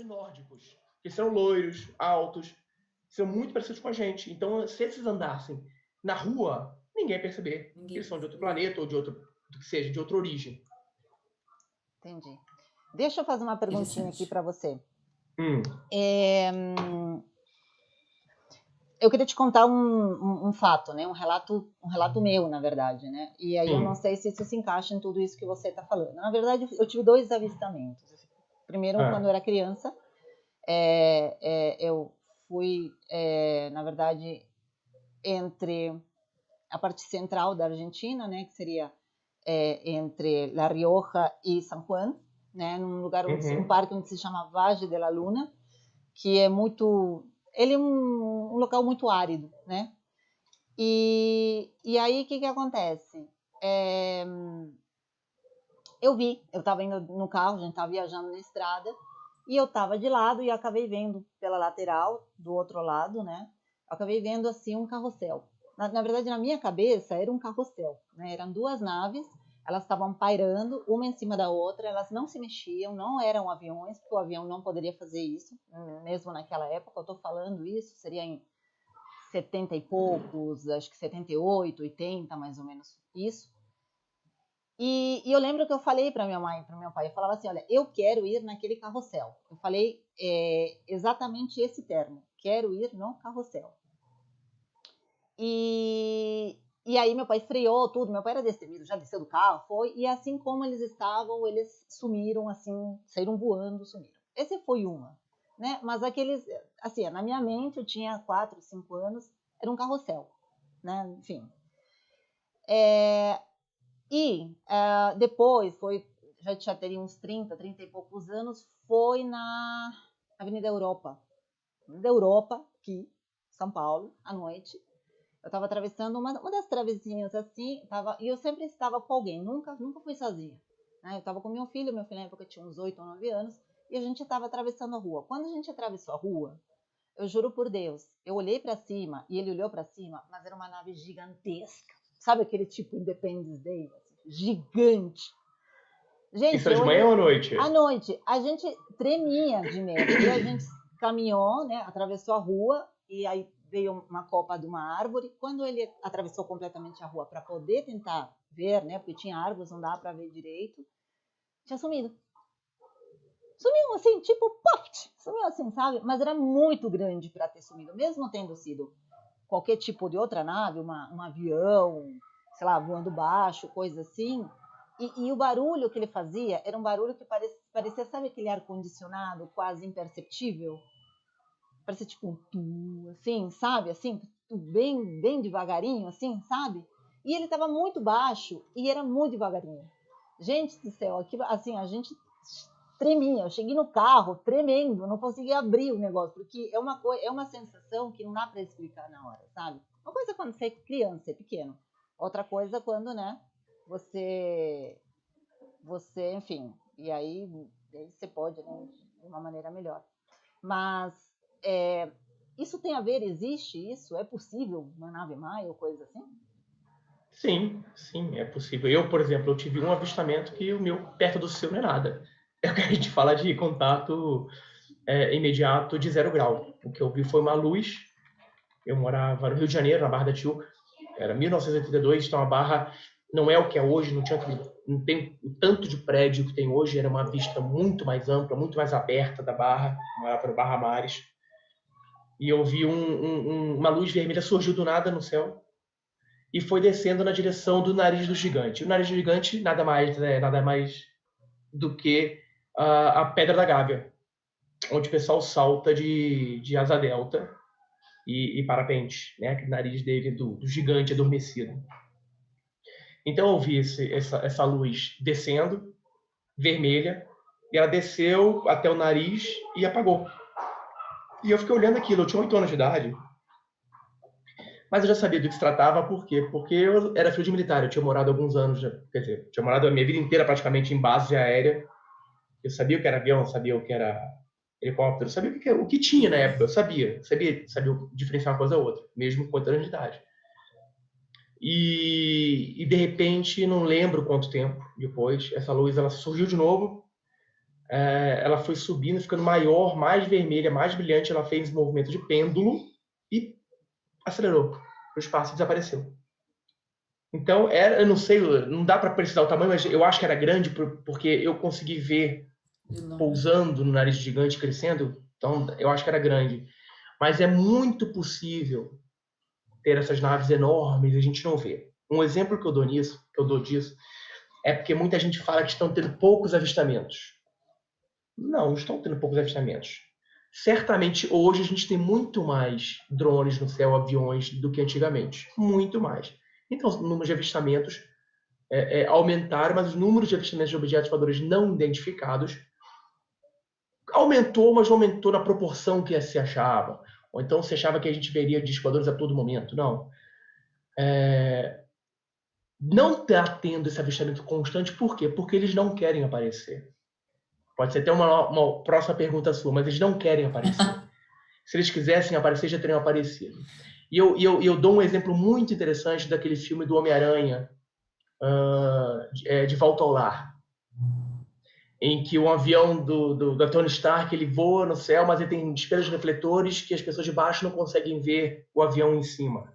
nórdicos, que são loiros, altos, são muito parecidos com a gente. Então, se eles andassem na rua, ninguém ia perceber que Ninguém eles são de outro percebia. planeta ou de outro, do que seja, de outra origem. Entendi. Deixa eu fazer uma perguntinha aqui Interessante. para você. Hum, Eu queria te contar um fato, né? Um relato meu, na verdade, né? E aí eu não sim. sei se isso se encaixa em tudo isso que você está falando. Na verdade, eu tive dois avistamentos. Primeiro, quando eu Ah, era criança, eu fui, na verdade, entre a parte central da Argentina, né? Que seria entre La Rioja e San Juan, né? Num lugar, um uhum, parque onde se chama Valle de la Luna, que é muito... Ele é um local muito árido, né? E aí, o que acontece? Eu estava indo no carro, a gente estava viajando na estrada, e eu estava de lado e acabei vendo pela lateral, do outro lado, né? Eu acabei vendo assim um carrossel. Na verdade, na minha cabeça, era um carrossel, né? Eram duas naves, elas estavam pairando, uma em cima da outra, elas não se mexiam, não eram aviões, porque o avião não poderia fazer isso, mesmo naquela época. Eu estou falando isso, seria em 70 e poucos, acho que 78, 80, mais ou menos isso. E eu lembro que eu falei para minha mãe, para meu pai, eu falava assim, olha, eu quero ir naquele carrossel. Eu falei exatamente esse termo, quero ir no carrossel. E aí meu pai freou tudo, meu pai era destemido, já desceu do carro, foi, e assim como eles estavam, eles sumiram, assim, saíram voando, sumiram. Esse foi uma, né? Mas aqueles, assim, na minha mente, eu tinha 4, 5 anos, era um carrossel, né? Enfim. Depois, já teria uns 30 e poucos anos, foi na Avenida Europa. Avenida Europa, aqui, São Paulo, à noite. Eu estava atravessando uma das travezinhas assim, e eu sempre estava com alguém, nunca fui sozinha. Né? Eu estava com meu filho na época tinha uns 8 ou 9 anos, e a gente estava atravessando a rua. Quando a gente atravessou a rua, eu juro por Deus, eu olhei para cima e ele olhou para cima, mas era uma nave gigantesca. Sabe aquele tipo Independence Day? Assim, gigante. isso Gente, era eu de manhã ou olhei à noite? à noite, a gente tremia de medo. E a gente caminhou, né, atravessou a rua e aí veio uma copa de uma árvore. Quando ele atravessou completamente a rua para poder tentar ver, né, porque tinha árvores, não dava para ver direito, tinha sumido. Sumiu assim, tipo, poft, sumiu assim, sabe? Mas era muito grande para ter sumido, mesmo tendo sido qualquer tipo de outra nave, um avião, sei lá, voando baixo, coisa assim. E o barulho que ele fazia era um barulho que parecia, sabe aquele ar-condicionado quase imperceptível? Parecia tipo um tu, assim, sabe? Assim, bem, bem devagarinho, assim, sabe? E ele estava muito baixo e era muito devagarinho. Gente do céu, aquilo, assim, a gente tremia. Eu cheguei no carro tremendo, não conseguia abrir o negócio, porque é uma sensação que não dá para explicar na hora, sabe? Uma coisa quando você é criança, é pequeno. Outra coisa quando, né, você, enfim, aí você pode, né, de uma maneira melhor. Mas é, isso tem a ver, existe isso? É possível uma nave Maia ou coisa assim? Sim, sim, é possível. Eu, por exemplo, eu tive um avistamento que o meu perto do seu não é nada. É o que a gente fala de contato imediato de 0 grau. O que eu vi foi uma luz. Eu morava no Rio de Janeiro, na Barra da Tijuca. Era 1982, então a Barra não é o que é hoje, não tem o tanto de prédio que tem hoje. Era uma vista muito mais ampla, muito mais aberta da Barra. Morava no Barra Mares. E eu vi uma luz vermelha surgiu do nada no céu e foi descendo na direção do nariz do gigante. O nariz do gigante nada mais do que a Pedra da Gávea, onde o pessoal salta de asa delta e parapente, né? Aquele nariz dele do gigante adormecido. Então eu vi essa luz descendo, vermelha, e ela desceu até o nariz e apagou. E eu fiquei olhando aquilo, eu tinha 8 anos de idade, mas eu já sabia do que se tratava, por quê? Porque eu era filho de militar, eu tinha morado alguns anos, quer dizer, tinha morado a minha vida inteira praticamente em base aérea. Eu sabia o que era avião, sabia o que era helicóptero, sabia o que tinha na época, eu sabia diferenciar uma coisa da outra, mesmo com 8 anos de idade. E de repente, não lembro quanto tempo depois, essa luz ela surgiu de novo, ela foi subindo, ficando maior, mais vermelha, mais brilhante, ela fez um movimento de pêndulo e acelerou para o espaço e desapareceu. Então, eu não sei, não dá para precisar o tamanho, mas eu acho que era grande porque eu consegui ver pousando no nariz gigante, crescendo, então eu acho que era grande. Mas é muito possível ter essas naves enormes e a gente não vê. Um exemplo que eu dou disso, é porque muita gente fala que estão tendo poucos avistamentos. Não estão tendo poucos avistamentos. Certamente hoje a gente tem muito mais drones no céu, aviões, do que antigamente. Muito mais. Então, os números de avistamentos aumentaram, mas os números de avistamentos de objetos voadores não identificados aumentou, mas não aumentou na proporção que se achava. Ou então se achava que a gente veria discos voadores a todo momento. Não. Não está tendo esse avistamento constante, por quê? Porque eles não querem aparecer. Pode ser até uma próxima pergunta sua, mas eles não querem aparecer. Se eles quisessem aparecer, já teriam aparecido. E eu dou um exemplo muito interessante daquele filme do Homem-Aranha, De Volta ao Lar, em que o avião da Tony Stark ele voa no céu, mas ele tem espelhos refletores que as pessoas de baixo não conseguem ver o avião em cima.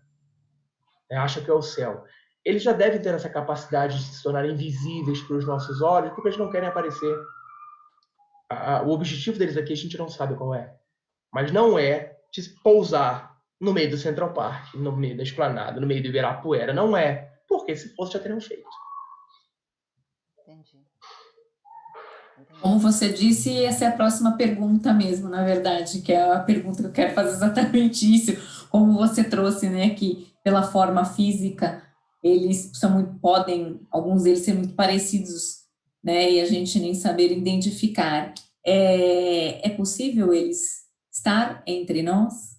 Acham que é o céu. Eles já devem ter essa capacidade de se tornarem invisíveis para os nossos olhos, porque eles não querem aparecer. O objetivo deles aqui a gente não sabe qual é. Mas não é de pousar no meio do Central Park, no meio da Esplanada, no meio do Ibirapuera. Não é. Porque se fosse, já teriam feito. Entendi. Como você disse, essa é a próxima pergunta mesmo, na verdade, que é a pergunta que eu quero fazer exatamente isso. Como você trouxe, né, que pela forma física, eles podem, alguns deles ser muito parecidos, né, e a gente nem saber identificar. É possível eles estar entre nós?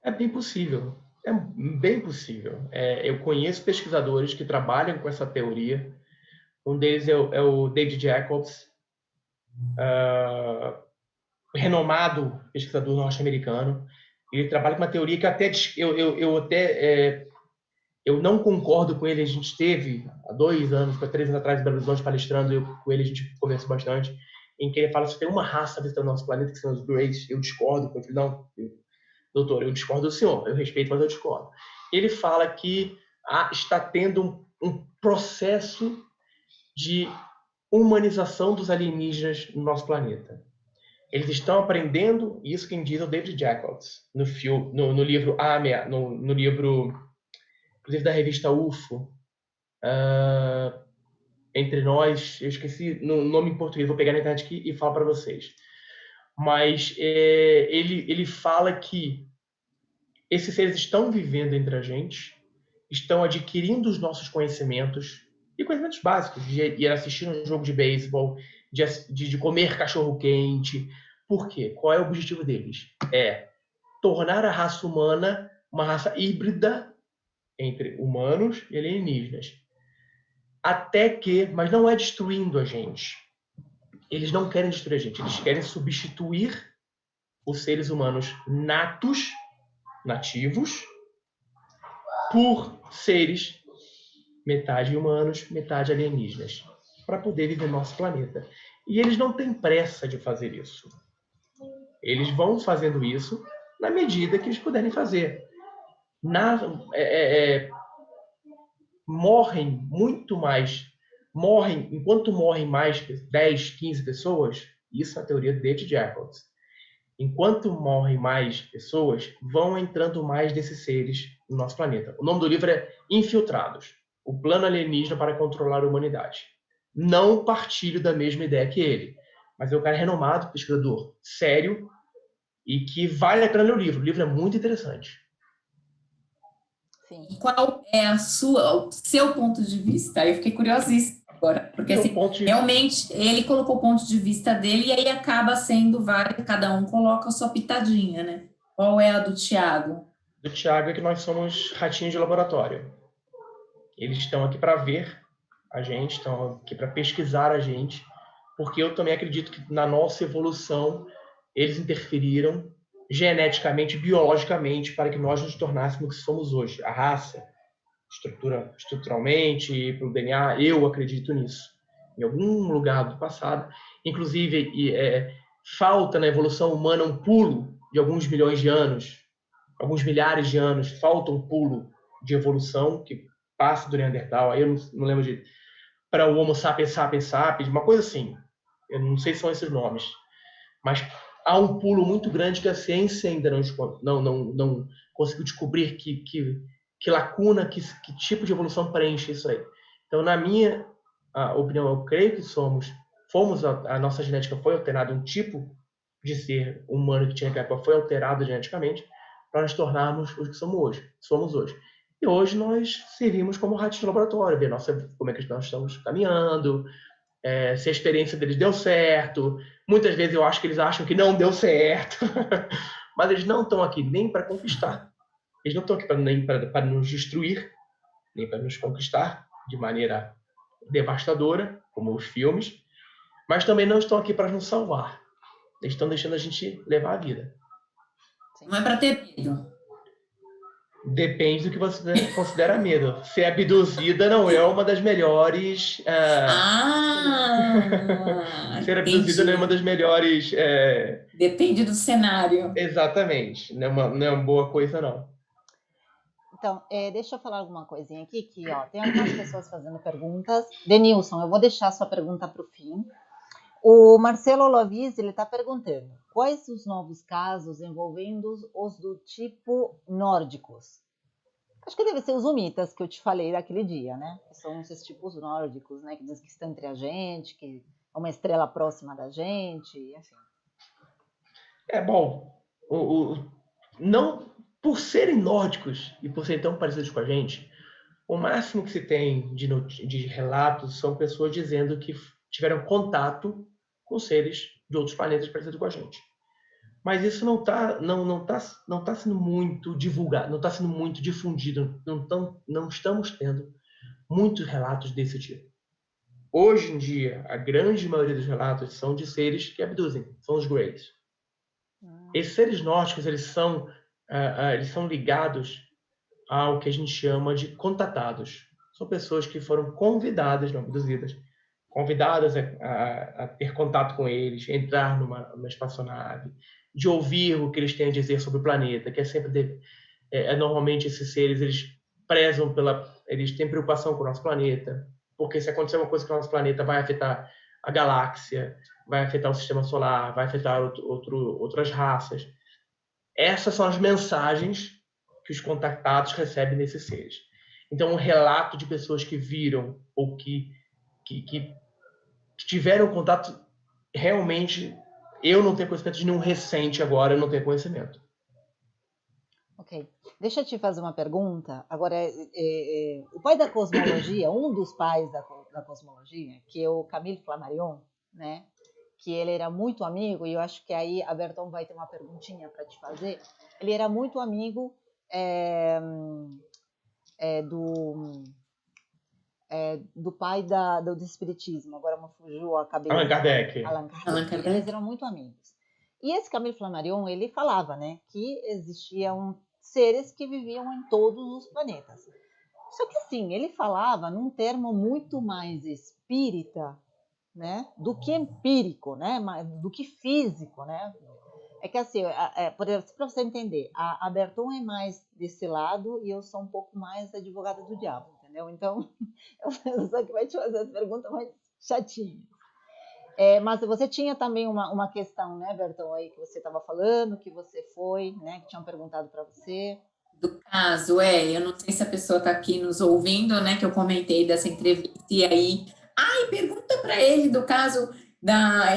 É bem possível. É bem possível. Eu conheço pesquisadores que trabalham com essa teoria. Um deles é o David Jacobs, renomado pesquisador norte-americano. Ele trabalha com uma teoria que até eu não concordo com ele. A gente esteve há 2 anos, 3 anos atrás, em Belo Horizonte, palestrando com ele, a gente conversou bastante, em que ele fala que tem uma raça visitando o nosso planeta, que são os Greys. Eu discordo. Eu falei, não, doutor, eu discordo do senhor. Eu respeito, mas eu discordo. Ele fala que está tendo um processo de humanização dos alienígenas no nosso planeta. Eles estão aprendendo, isso quem diz é o David Jacobs, no livro, no livro, inclusive da revista UFO, Entre Nós, eu esqueci o nome em português, vou pegar na internet aqui e falar para vocês. Mas ele fala que esses seres estão vivendo entre a gente, estão adquirindo os nossos conhecimentos, e conhecimentos básicos, de ir assistir um jogo de beisebol, de comer cachorro-quente. Por quê? Qual é o objetivo deles? É tornar a raça humana uma raça híbrida entre humanos e alienígenas. Mas não é destruindo a gente. Eles não querem destruir a gente, eles querem substituir os seres humanos nativos, por seres metade humanos, metade alienígenas, para poder viver no nosso planeta. E eles não têm pressa de fazer isso. Eles vão fazendo isso na medida que eles puderem fazer. Morrem muito mais. Enquanto morrem mais 10, 15 pessoas, isso é a teoria de David Jacobs. Enquanto morrem mais pessoas, vão entrando mais desses seres no nosso planeta. O nome do livro é Infiltrados, o plano alienígena para controlar a humanidade. Não partilho da mesma ideia que ele, mas é um cara renomado, pesquisador, sério, e que vale a pena ler o livro. O livro é muito interessante. Sim. Qual é o seu ponto de vista? Eu fiquei curiosíssima agora, porque assim, realmente ele colocou o ponto de vista dele e aí acaba sendo vários, cada um coloca a sua pitadinha, né? Qual é a do Tiago? Do Tiago é que nós somos ratinhos de laboratório. Eles estão aqui para ver a gente, estão aqui para pesquisar a gente, porque eu também acredito que na nossa evolução eles interferiram geneticamente, biologicamente, para que nós nos tornássemos o que somos hoje. A raça, estruturalmente, pelo DNA, eu acredito nisso. Em algum lugar do passado, Inclusive, falta na evolução humana um pulo de alguns milhões de anos, alguns milhares de anos, falta um pulo de evolução que passa do Neandertal, aí eu não lembro de... para o Homo sapiens sapiens sapiens, uma coisa assim. Eu não sei se são esses nomes. Mas há um pulo muito grande que a ciência ainda não conseguiu descobrir que lacuna, que tipo de evolução preenche isso aí. Então, na minha opinião, eu creio que a nossa genética foi alterada, um tipo de ser humano que tinha naquela época foi alterado geneticamente para nos tornarmos os que somos hoje. E hoje nós servimos como ratos de laboratório, ver como é que nós estamos caminhando, se a experiência deles deu certo. Muitas vezes eu acho que eles acham que não deu certo, mas eles não estão aqui nem para conquistar. Eles não estão aqui nem para nos destruir, nem para nos conquistar de maneira devastadora, como os filmes, mas também não estão aqui para nos salvar. Eles estão deixando a gente levar a vida. Não é para ter medo. Depende do que você considera medo. Ser abduzida não é uma das melhores... Ser abduzida não é uma das melhores... Depende do cenário. Exatamente. Não é uma boa coisa, não. Então, deixa eu falar alguma coisinha aqui, que tem algumas pessoas fazendo perguntas. Denilson, eu vou deixar sua pergunta para o fim. O Marcelo Lovis, ele está perguntando, quais os novos casos envolvendo os do tipo nórdicos? Acho que deve ser os humitas que eu te falei daquele dia, né? Que são esses tipos nórdicos, né? Que diz que estão entre a gente, que é uma estrela próxima da gente, enfim. Bom, não por serem nórdicos e por serem tão parecidos com a gente, o máximo que se tem de relatos são pessoas dizendo que tiveram contato com seres de outros planetas parecidos com a gente. Mas isso não tá sendo muito divulgado, não está sendo muito difundido, não estamos tendo muitos relatos desse tipo. Hoje em dia, a grande maioria dos relatos são de seres que abduzem, são os Greys. Esses seres nórdicos, eles são ligados ao que a gente chama de contatados. São pessoas que foram convidadas, não abduzidas, convidadas a ter contato com eles, entrar numa espaçonave, de ouvir o que eles têm a dizer sobre o planeta, que é sempre... normalmente esses seres, eles têm preocupação com o nosso planeta, porque se acontecer uma coisa com o nosso planeta, vai afetar a galáxia, vai afetar o sistema solar, vai afetar outras raças. Essas são as mensagens que os contactados recebem desses seres. Então, um relato de pessoas que viram ou que tiveram contato, realmente, eu não tenho conhecimento de nenhum recente agora, eu não tenho conhecimento. Ok. Deixa eu te fazer uma pergunta. Agora, o pai da cosmologia, um dos pais da cosmologia, que é o Camille Flammarion, né? Que ele era muito amigo, e eu acho que aí a Berton vai ter uma perguntinha para te fazer. Ele era muito amigo do pai do espiritismo. Agora me fugiu a cabeça. Allan Kardec. Allan Kardec. Eles eram muito amigos. E esse Camille Flammarion, ele falava, né, que existiam seres que viviam em todos os planetas. Só que assim, ele falava num termo muito mais espírita, né, do que empírico, né, do que físico, né. É que assim, para você entender, a Berton é mais desse lado e eu sou um pouco mais advogada do diabo, entendeu? Então, eu só que vai te fazer as perguntas mais chatinhas. Mas você tinha também uma questão, né, Berton, aí que você estava falando, que você foi, né, que tinham perguntado para você. Do caso, eu não sei se a pessoa está aqui nos ouvindo, né, que eu comentei dessa entrevista, e aí, pergunta para ele do caso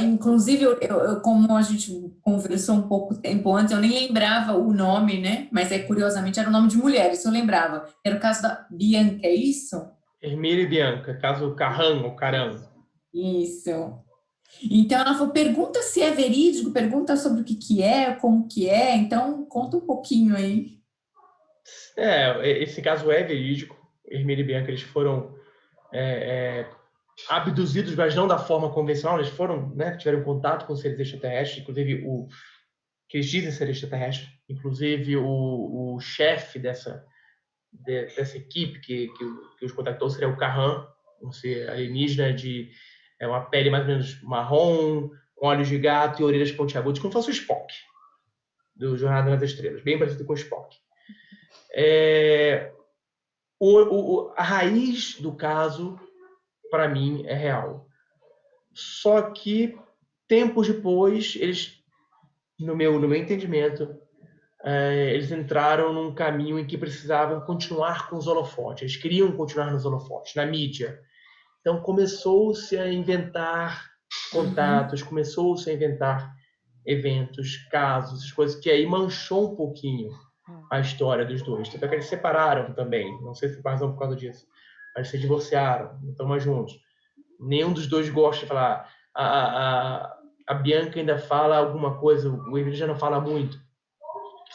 inclusive, eu, como a gente conversou um pouco tempo antes, eu nem lembrava o nome, né, mas curiosamente era o nome de mulher, isso eu lembrava, era o caso da Bianca, é isso? Hermínia e Bianca, caso Carran ou Caran. Isso. Então, ela falou, pergunta se é verídico, pergunta sobre o que é, como que é, então conta um pouquinho aí. Esse caso é verídico. Hermínia e Bianca, eles foram abduzidos, mas não da forma convencional, eles foram, né, tiveram contato com seres extraterrestres, inclusive que eles dizem ser extraterrestres, inclusive o chefe dessa equipe que os contactou seria o Carran, um ser alienígena de É uma pele mais ou menos marrom, com olhos de gato e orelhas pontiagudas, como se fosse o Spock, do Jornada nas Estrelas, bem parecido com o Spock. A raiz do caso, para mim, é real. Só que, tempos depois, eles, no meu entendimento, eles entraram num caminho em que precisavam continuar com os holofotes. Eles queriam continuar nos holofotes, na mídia. Então, começou-se a inventar contatos, começou-se a inventar eventos, casos, coisas que aí manchou um pouquinho a história dos dois. Tanto é que eles se separaram também. Não sei se foi razão por causa disso. Mas se divorciaram, não estão mais juntos. Nenhum dos dois gosta de falar. A Bianca ainda fala alguma coisa, o Emílio já não fala muito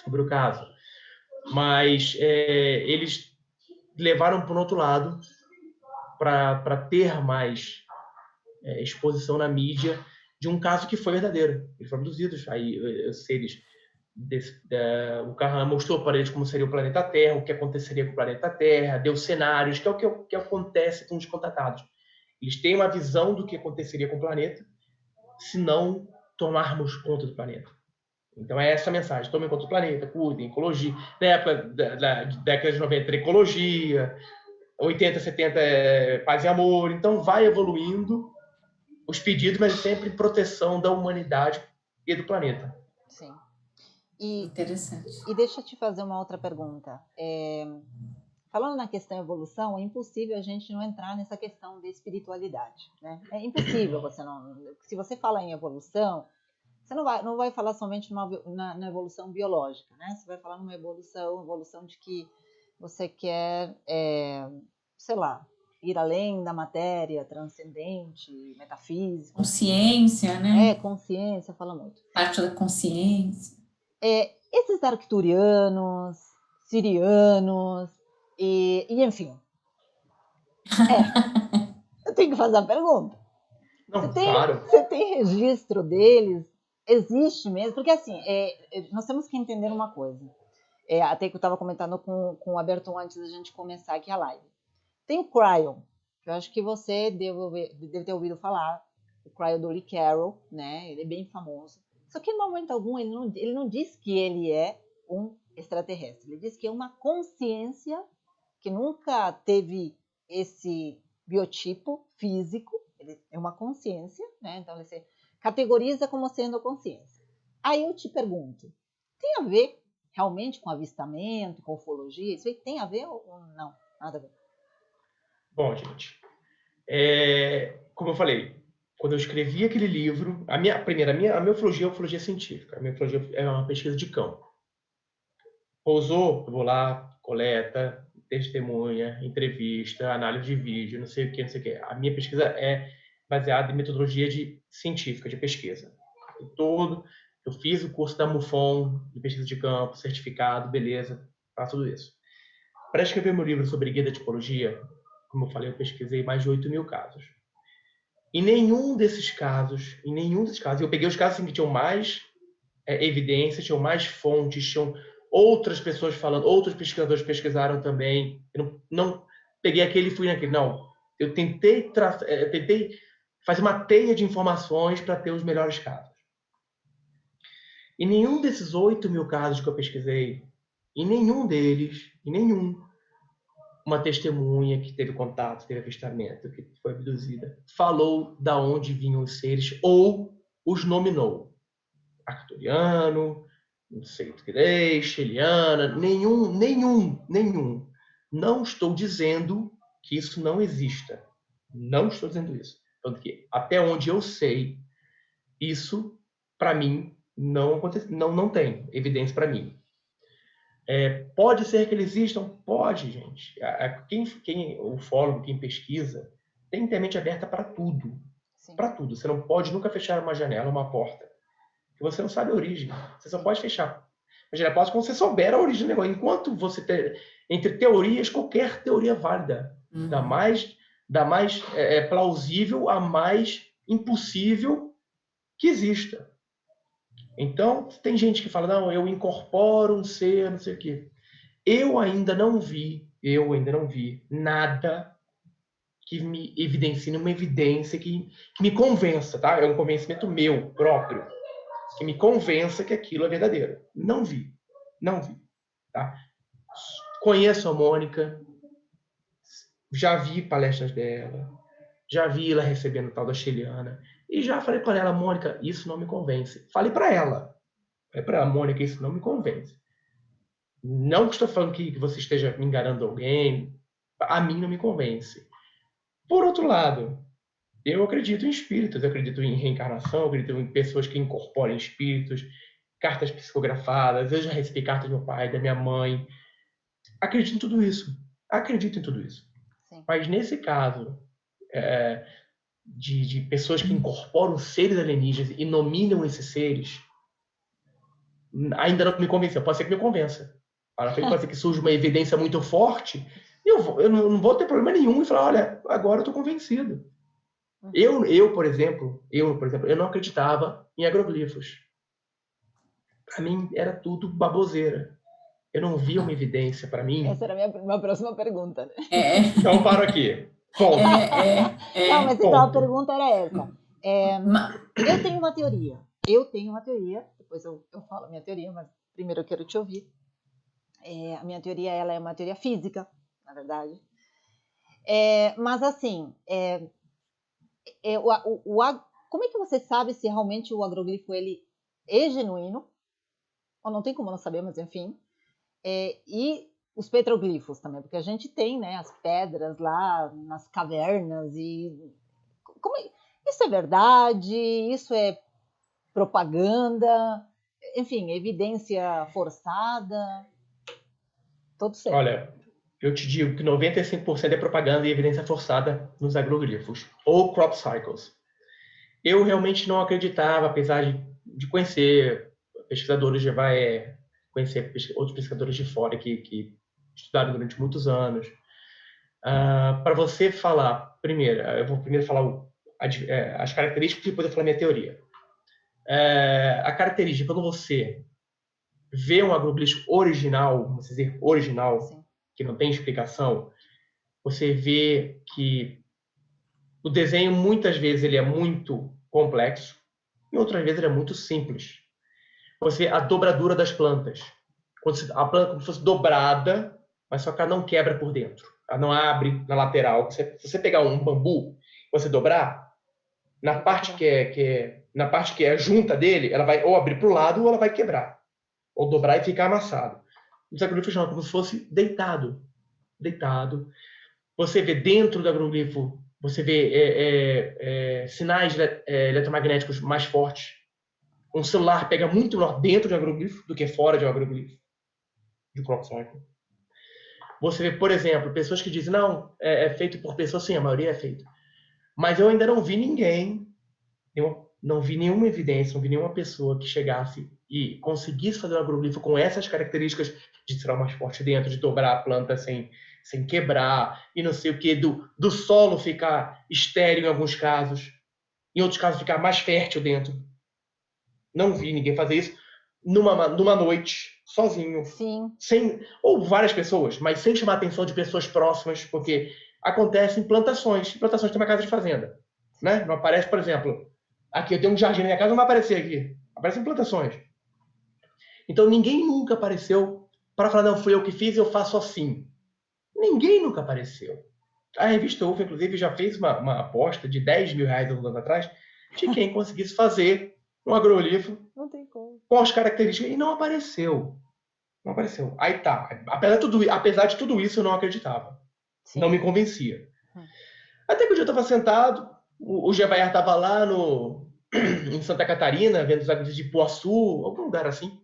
sobre o caso. Mas eles levaram para o outro lado para ter mais exposição na mídia de um caso que foi verdadeiro. Eles foram abduzidos. Aí seres o Carran mostrou para eles como seria o planeta Terra, o que aconteceria com o planeta Terra, deu cenários, que é o que acontece com os contatados. Eles têm uma visão do que aconteceria com o planeta se não tomarmos conta do planeta. Então é essa a mensagem: tomem conta do planeta, cuidem, ecologia. Na época da década de 90, ecologia, 80, 70 paz e amor. Então vai evoluindo os pedidos, mas sempre proteção da humanidade e do planeta. Sim. Interessante. E deixa eu te fazer uma outra pergunta. Falando na questão evolução, é impossível a gente não entrar nessa questão de espiritualidade, né? É impossível você não... Se você fala em evolução, você não vai falar somente na evolução biológica, né? Você vai falar numa evolução de que você quer, sei lá, ir além da matéria, transcendente, metafísica. Consciência, né? Consciência, fala muito. Parte da consciência. Esses arcturianos, sirianos, e enfim. Eu tenho que fazer a pergunta. Não, claro. Você tem registro deles? Existe mesmo? Porque assim, nós temos que entender uma coisa. Até que eu estava comentando com o Alberto antes da gente começar aqui a live. Tem o Cryo, que eu acho que você deve ter ouvido falar. O Cryo do Lee Carroll, né? Ele é bem famoso. Só que em momento algum ele não diz que ele é um extraterrestre. Ele diz que é uma consciência que nunca teve esse biotipo físico. Ele é uma consciência, né? Então ele se categoriza como sendo consciência. Aí eu te pergunto, tem a ver realmente com avistamento, com ufologia? Isso aí tem a ver ou não? Nada a ver. Bom, gente, como eu falei, quando eu escrevi aquele livro, a minha ufologia é ufologia científica. A minha ufologia é uma pesquisa de campo. Pousou, eu vou lá, coleta, testemunha, entrevista, análise de vídeo, não sei o que, não sei o que. A minha pesquisa é baseada em metodologia científica de pesquisa. Eu fiz o curso da MUFON, de pesquisa de campo, certificado, beleza, faço tudo isso. Para escrever meu livro sobre guia da tipologia, como eu falei, eu pesquisei mais de 8.000 casos. Em nenhum desses casos, eu peguei os casos assim, que tinham mais evidências, tinham mais fontes, tinham outras pessoas falando, outros pesquisadores pesquisaram também. Eu não peguei aquele e fui naquele. Não. Eu tentei fazer uma teia de informações para ter os melhores casos. Em nenhum desses 8.000 casos que eu pesquisei, em nenhum deles, uma testemunha que teve contato, teve avistamento, que foi abduzida, falou da onde vinham os seres ou os nominou. Arcturiano, não sei o que, Sheliana, nenhum. Não estou dizendo que isso não exista. Não estou dizendo isso. Tanto que, até onde eu sei, isso, para mim, não acontece, não tem evidência para mim. Pode ser que eles existam? Pode, gente. Quem ufólogo, quem pesquisa, tem que ter a mente aberta para tudo. Para tudo. Você não pode nunca fechar uma janela, uma porta, que você não sabe a origem. Você só pode fechar a janela quando você souber a origem do negócio. Enquanto você entre teorias, qualquer teoria é válida. Da mais plausível a mais impossível que exista. Então, tem gente que fala, não, eu incorporo um ser, não sei o quê. Eu ainda não vi nada que me evidencie uma evidência que me convença, tá? É um convencimento meu próprio, que me convença que aquilo é verdadeiro. Não vi, tá? Conheço a Mônica, já vi palestras dela, já vi ela recebendo tal da Cheliana, e já falei para ela, Mônica, isso não me convence. Falei para ela, Mônica, isso não me convence. Não que estou falando que você esteja me enganando alguém, a mim não me convence. Por outro lado, eu acredito em espíritos, eu acredito em reencarnação, eu acredito em pessoas que incorporam espíritos, cartas psicografadas, eu já recebi cartas do meu pai, da minha mãe. Acredito em tudo isso. Acredito em tudo isso. Sim. Mas nesse caso, de pessoas que incorporam seres alienígenas e nominam esses seres, ainda não me convenceu. Pode ser que me convença. Pode ser que surja uma evidência muito forte, eu não vou ter problema nenhum em falar, olha, agora eu estou convencido. Eu, por exemplo, eu não acreditava em agroglifos. Para mim, era tudo baboseira. Eu não via uma evidência para mim. Essa era a minha próxima pergunta. Né? Então, paro aqui. Ponto. Não, mas então a pergunta era essa. Eu tenho uma teoria. Depois eu falo a minha teoria, mas primeiro eu quero te ouvir. A minha teoria ela é uma teoria física, na verdade. Mas assim, como é que você sabe se realmente o agroglifo ele é genuíno? Ou não tem como não saber, mas enfim. E os petroglifos também, porque a gente tem, né, as pedras lá nas cavernas e isso é verdade? Isso é propaganda? Enfim, evidência forçada? Todo certo. Olha, eu te digo que 95% é propaganda e evidência forçada nos agroglifos ou crop cycles. Eu realmente não acreditava, apesar de conhecer pesquisadores conhecer outros pesquisadores de fora que estudaram durante muitos anos. Para você falar, eu vou primeiro falar as características e depois eu falar a minha teoria. A característica, quando você vê um agroglifo original, vamos dizer, original, sim, que não tem explicação, você vê que o desenho, muitas vezes, ele é muito complexo e outras vezes ele é muito simples. Você vê a dobradura das plantas. A planta como se fosse dobrada, mas só que ela não quebra por dentro. Ela não abre na lateral. Se você pegar um bambu, você dobrar, na parte que é junta dele, ela vai ou abrir para o lado ou ela vai quebrar. Ou dobrar e ficar amassado. Os agroglifos não, como se fosse deitado. Você vê dentro do agroglifo, você vê sinais eletromagnéticos mais fortes. Um celular pega muito melhor dentro de um agroglifo do que fora de um agroglifo, de crop cycle. Você vê, por exemplo, pessoas que dizem, não, é feito por pessoas, sim, a maioria é feito. Mas eu ainda não vi ninguém, não vi nenhuma evidência, não vi nenhuma pessoa que chegasse e conseguisse fazer um agroglifo com essas características de tirar mais forte dentro, de dobrar a planta sem quebrar, e não sei o que, do solo ficar estéril em alguns casos, em outros casos ficar mais fértil dentro. Não vi ninguém fazer isso numa noite, sozinho. Sim. Ou várias pessoas, mas sem chamar a atenção de pessoas próximas, porque acontece em plantações. Plantações tem uma casa de fazenda. Né? Não aparece, por exemplo, aqui eu tenho um jardim na minha casa, não vai aparecer aqui. Aparece em plantações. Então ninguém nunca apareceu para falar, não, fui eu que fiz, eu faço assim. Ninguém nunca apareceu. A revista UFO, inclusive, já fez uma aposta de 10 mil reais alguns anos atrás de quem conseguisse fazer um agroglifo com as características. E não apareceu. Não apareceu. Aí tá. Apesar de tudo isso, eu não acreditava. Sim. Não me convencia. Até que um dia eu estava sentado, o Gevaer estava lá em Santa Catarina, vendo os agroglifos de Ipuaçu, algum lugar assim.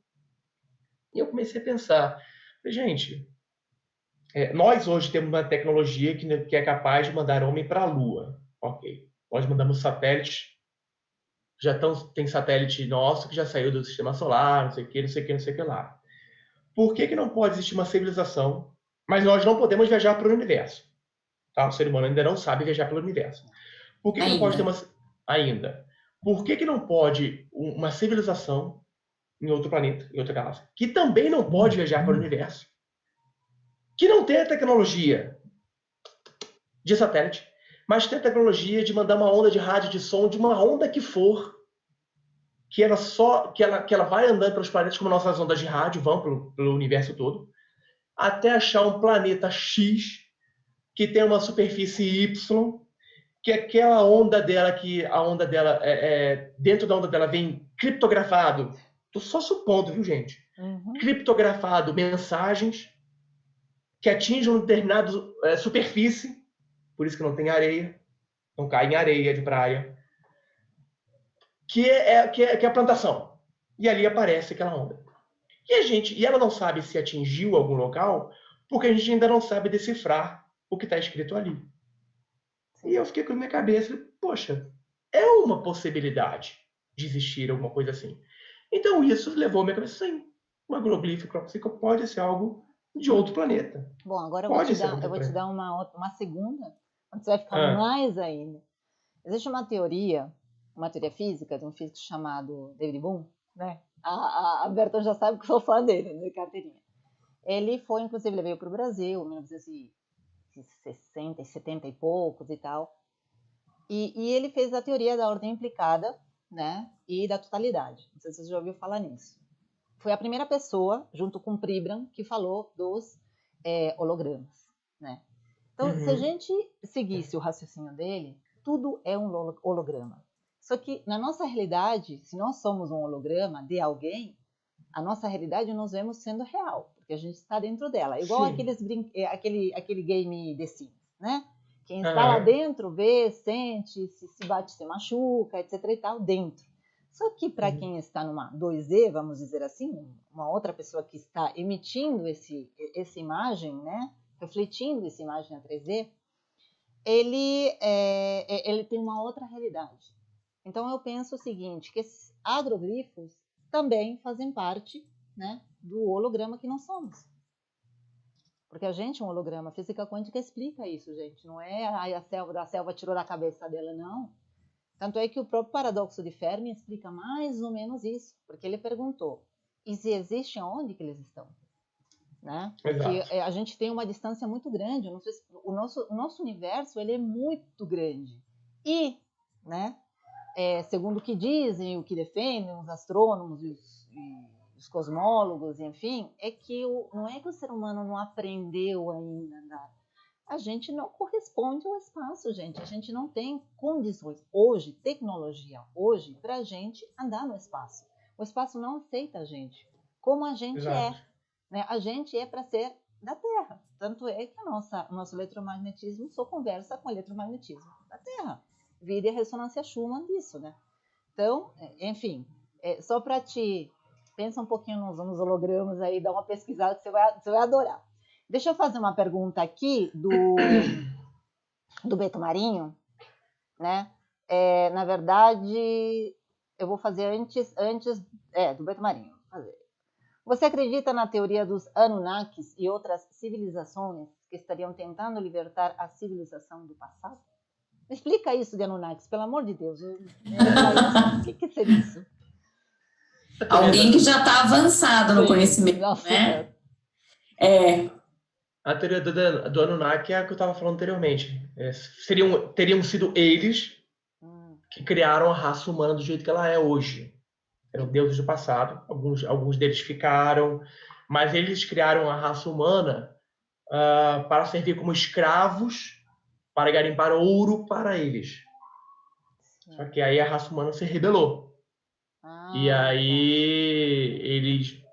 E eu comecei a pensar, gente, nós hoje temos uma tecnologia que é capaz de mandar homem para a Lua. Ok. Nós mandamos satélites. Tem satélite nosso que já saiu do sistema solar, não sei o que lá. Por que não pode existir uma civilização, mas nós não podemos viajar para o universo? Tá? O ser humano ainda não sabe viajar pelo universo. Por que não pode ter ainda? Por que não pode uma civilização em outro planeta, em outra galáxia, que também não pode viajar para o universo, que não tem a tecnologia de satélite, mas tem a tecnologia de mandar uma onda de rádio de som, de uma onda que for, que ela vai andando pelos planetas, como nossas ondas de rádio vão pelo universo todo, até achar um planeta X que tem uma superfície Y, que aquela onda dela, dentro da onda dela vem criptografado. Tô só supondo, viu, gente? Criptografado mensagens que atingem uma determinada superfície, por isso que não tem areia, não cai em areia de praia, que é a plantação. E ali aparece aquela onda. E ela não sabe se atingiu algum local, porque a gente ainda não sabe decifrar o que está escrito ali. Sim. E eu fiquei com a minha cabeça, poxa, é uma possibilidade de existir alguma coisa assim. Então isso levou a minha cabeça, sim, um agroglifo pode ser algo de outro planeta. Bom, agora eu vou te dar uma segunda, onde você vai ficar mais ainda. Existe uma teoria física, de um físico chamado David Bohm, né? A Berton já sabe que sou fã dele, de carteirinha. Ele veio para o Brasil em 1960, 70 e poucos e tal. E ele fez a teoria da ordem implicada, né? E da totalidade. Não sei se você já ouviu falar nisso. Foi a primeira pessoa, junto com Pribram, que falou dos hologramas, né? Então, se a gente seguisse o raciocínio dele, tudo é um holograma. Só que, na nossa realidade, se nós somos um holograma de alguém, a nossa realidade nós vemos sendo real, porque a gente está dentro dela. Igual aquele game The Sims, né? Quem está lá dentro vê, sente, se bate, se machuca, etc. e tal, dentro. Só que para quem está numa 2D, vamos dizer assim, uma outra pessoa que está emitindo essa imagem, né? Refletindo essa imagem na 3D, ele tem uma outra realidade. Então eu penso o seguinte, que esses agroglifos também fazem parte, né, do holograma que nós somos. Porque a gente é um holograma. A física quântica explica isso, gente. Não é a selva tirou da cabeça dela, não. Tanto é que o próprio paradoxo de Fermi explica mais ou menos isso. Porque ele perguntou, e se existem, onde que eles estão? Né? Porque a gente tem uma distância muito grande. O nosso universo ele é muito grande. E, né, segundo o que dizem, o que defendem os astrônomos e os cosmólogos, enfim, não é que o ser humano não aprendeu ainda a andar. A gente não corresponde ao espaço, gente. A gente não tem condições hoje, tecnologia hoje, para a gente andar no espaço. O espaço não aceita a gente como a gente é. Né? A gente é para ser da Terra. Tanto é que o nosso eletromagnetismo só conversa com o eletromagnetismo da Terra. Vira a ressonância Schumann disso, né? Então, enfim, só para pensa um pouquinho nos hologramas aí, dá uma pesquisada que você vai adorar. Deixa eu fazer uma pergunta aqui do Beto Marinho, né? Na verdade, eu vou fazer antes do Beto Marinho. Você acredita na teoria dos Anunnakis e outras civilizações que estariam tentando libertar a civilização do passado? Explica isso de Anunnakis, pelo amor de Deus. O que seria isso? Alguém que já está avançado no conhecimento, né? A teoria do Anunnaki é a que eu estava falando anteriormente. Teriam sido eles que criaram a raça humana do jeito que ela é hoje. Eram deuses do passado. Alguns deles ficaram, mas eles criaram a raça humana para servir como escravos, para garimpar ouro para eles. Só que aí a raça humana se rebelou. E aí eles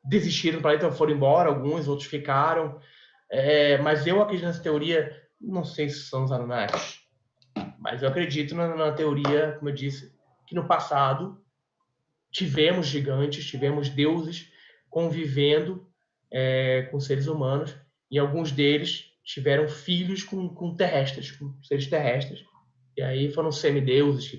desistiram do planeta, foram embora, alguns, outros ficaram. Mas eu acredito nessa teoria, não sei se são os Anunnakis, mas eu acredito na teoria, como eu disse, que no passado tivemos gigantes, tivemos deuses convivendo com seres humanos, e alguns deles tiveram filhos com terrestres, com seres terrestres. E aí foram semideuses que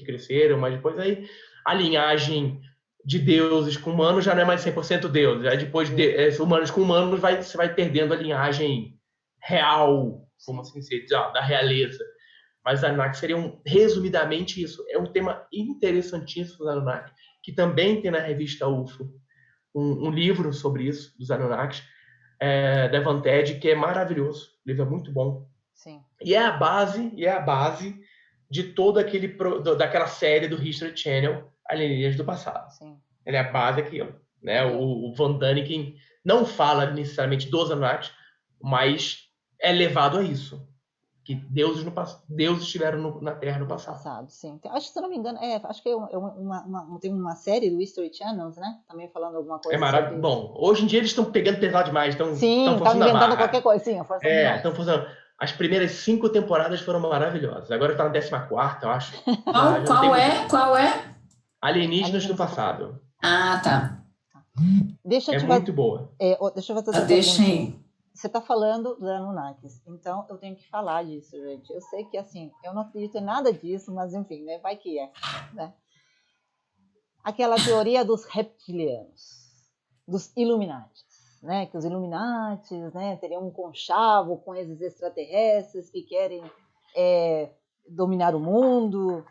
cresceram, mas depois aí a linhagem de deuses com humanos já não é mais 100% deuses. Aí depois humanos com humanos você vai perdendo a linhagem real, como assim dizer, da realeza. Mas os Anunnaki seriam resumidamente isso. É um tema interessantíssimo dos Anunnaki, que também tem na revista UFO um livro sobre isso, dos Anunnaki, da Vanted, que é maravilhoso. O livro é muito bom. Sim. E é a base de todo daquela série do History Channel, Alienígenas do Passado. Sim. Ele é a base daquilo, né? O Von Däniken não fala necessariamente dos Anunnaki, mas é levado a isso. Que deuses estiveram na Terra no passado. Sim. Acho que, se eu não me engano, acho que tem uma série do History Channels, né? Também falando alguma coisa sobre isso. Bom, hoje em dia eles estão pegando pesado demais, estão forçando inventando qualquer coisa, sim, forçando demais. Estão forçando. As primeiras 5 temporadas foram maravilhosas. Agora está na 14ª, eu acho. Qual é? Alienígenas do Passado. Ah, tá. Muito boa. Deixa eu fazer outra Deixa aí. Você está falando dos Anunnakis, então eu tenho que falar disso, gente. Eu sei que, assim, eu não acredito em nada disso, mas, enfim, né, vai que é, né? Aquela teoria dos reptilianos, dos Illuminatis, né? Que os Illuminatis, né, teriam um conchavo com esses extraterrestres que querem dominar o mundo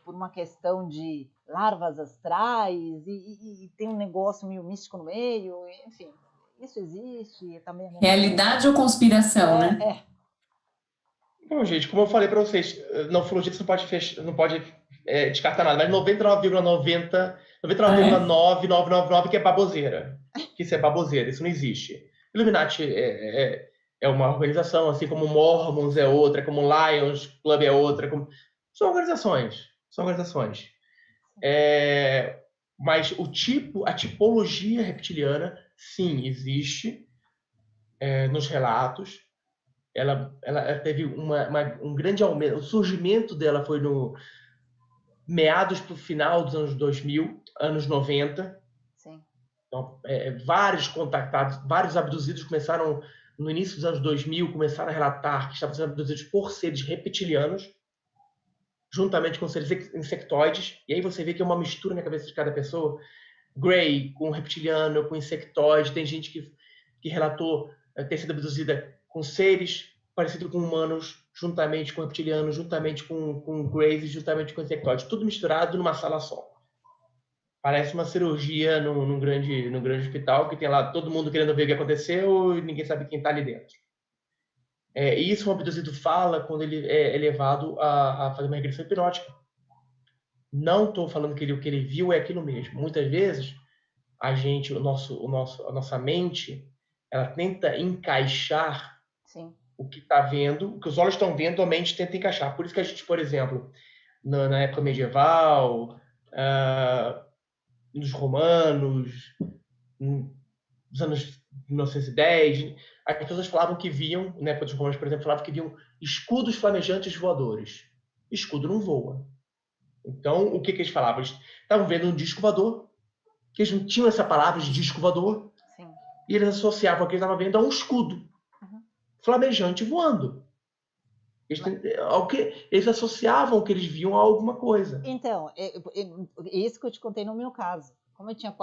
por uma questão de larvas astrais e tem um negócio meio místico no meio, enfim. Isso existe também. Realidade ou conspiração, né? Bom, gente, como eu falei para vocês, na ufologia você não pode descartar nada, mas 99,99999 que é baboseira. Que isso é baboseira, isso não existe. Illuminati é uma organização, assim como Mormons é outra, como Lions Club é outra. São organizações. Mas a tipologia reptiliana, sim, existe nos relatos. Ela teve um grande aumento. O surgimento dela foi no meados para o final dos anos 2000, anos 90. Sim. Então, vários contactados, vários abduzidos começaram, no início dos anos 2000, começaram a relatar que estavam sendo abduzidos por seres reptilianos, juntamente com seres insectoides. E aí você vê que é uma mistura na cabeça de cada pessoa. Grey com reptiliano, com insectoide. Tem gente que relatou ter sido abduzida com seres parecidos com humanos, juntamente com reptilianos, juntamente com Greys e juntamente com insectoides. Tudo misturado numa sala só. Parece uma cirurgia num grande hospital, que tem lá todo mundo querendo ver o que aconteceu e ninguém sabe quem está ali dentro. E isso o abduzido fala quando ele é levado a fazer uma regressão hipnótica. Não estou falando que o que ele viu é aquilo mesmo. Muitas vezes, a nossa mente, ela tenta encaixar o que está vendo, o que os olhos estão vendo, a mente tenta encaixar. Por isso que a gente, por exemplo, na época medieval, nos romanos, nos anos 1910, as pessoas falavam que viam, na época dos romanos, por exemplo, falavam que viam escudos flamejantes voadores. Escudo não voa. Então, o que eles falavam? Eles estavam vendo um disco voador, que eles não tinham essa palavra de disco voador, e eles associavam o que eles estavam vendo a um escudo flamejante voando. Eles associavam o que eles viam a alguma coisa. Então, isso que eu te contei no meu caso. Como eu tinha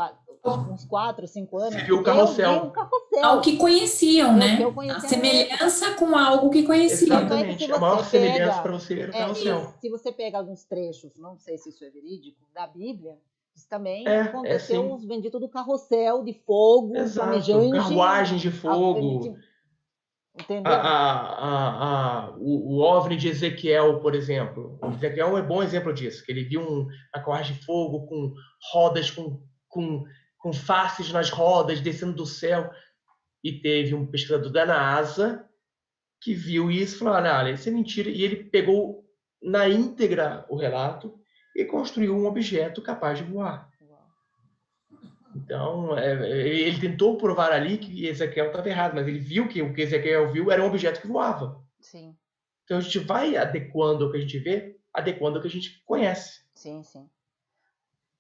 uns 4, 5 anos, você viu o carrossel. Eu vi um carrossel. Algo que conheciam, né? A semelhança com algo que conheciam. Exatamente. A maior semelhança para você era o carrossel. Se você pega alguns trechos, não sei se isso é verídico, da Bíblia, isso também aconteceu os benditos do carrossel de fogo, flamejante. Carruagens de fogo. Entendeu? O OVNI de Ezequiel, por exemplo. O Ezequiel é um bom exemplo disso, que ele viu uma carruagem de fogo com rodas, com faces nas rodas, descendo do céu. E teve um pesquisador da NASA que viu isso e falou, olha, isso é mentira. E ele pegou na íntegra o relato e construiu um objeto capaz de voar. Então, ele tentou provar ali que Ezequiel estava errado, mas ele viu que o que Ezequiel viu era um objeto que voava. Sim. Então, a gente vai adequando o que a gente vê, adequando o que a gente conhece. Sim.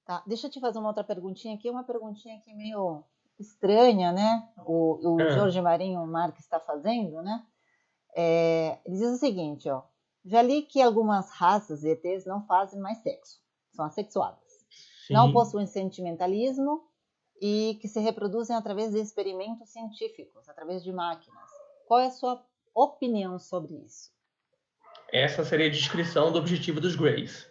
Tá, deixa eu te fazer uma outra perguntinha aqui, uma perguntinha aqui meio estranha, né? O Jorge Marinho Marques está fazendo, né? Ele diz o seguinte, ó. Já li que algumas raças de ETs não fazem mais sexo, são assexuadas. Sim. Não possuem sentimentalismo e que se reproduzem através de experimentos científicos, através de máquinas. Qual é a sua opinião sobre isso? Essa seria a descrição do objetivo dos Greys.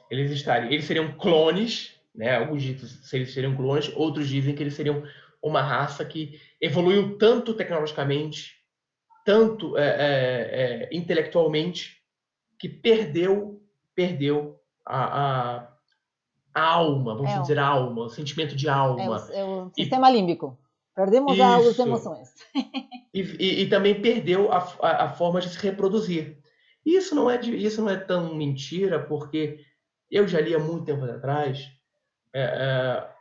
Eles seriam clones, né? Alguns dizem que eles seriam clones, outros dizem que eles seriam uma raça que evoluiu tanto tecnologicamente tanto intelectualmente, que perdeu a alma, vamos É, dizer a alma, o sentimento de alma. é o E sistema límbico. Perdemos as isso. emoções. E também perdeu a forma de se reproduzir. Isso não é tão mentira, porque eu já li há muito tempo atrás,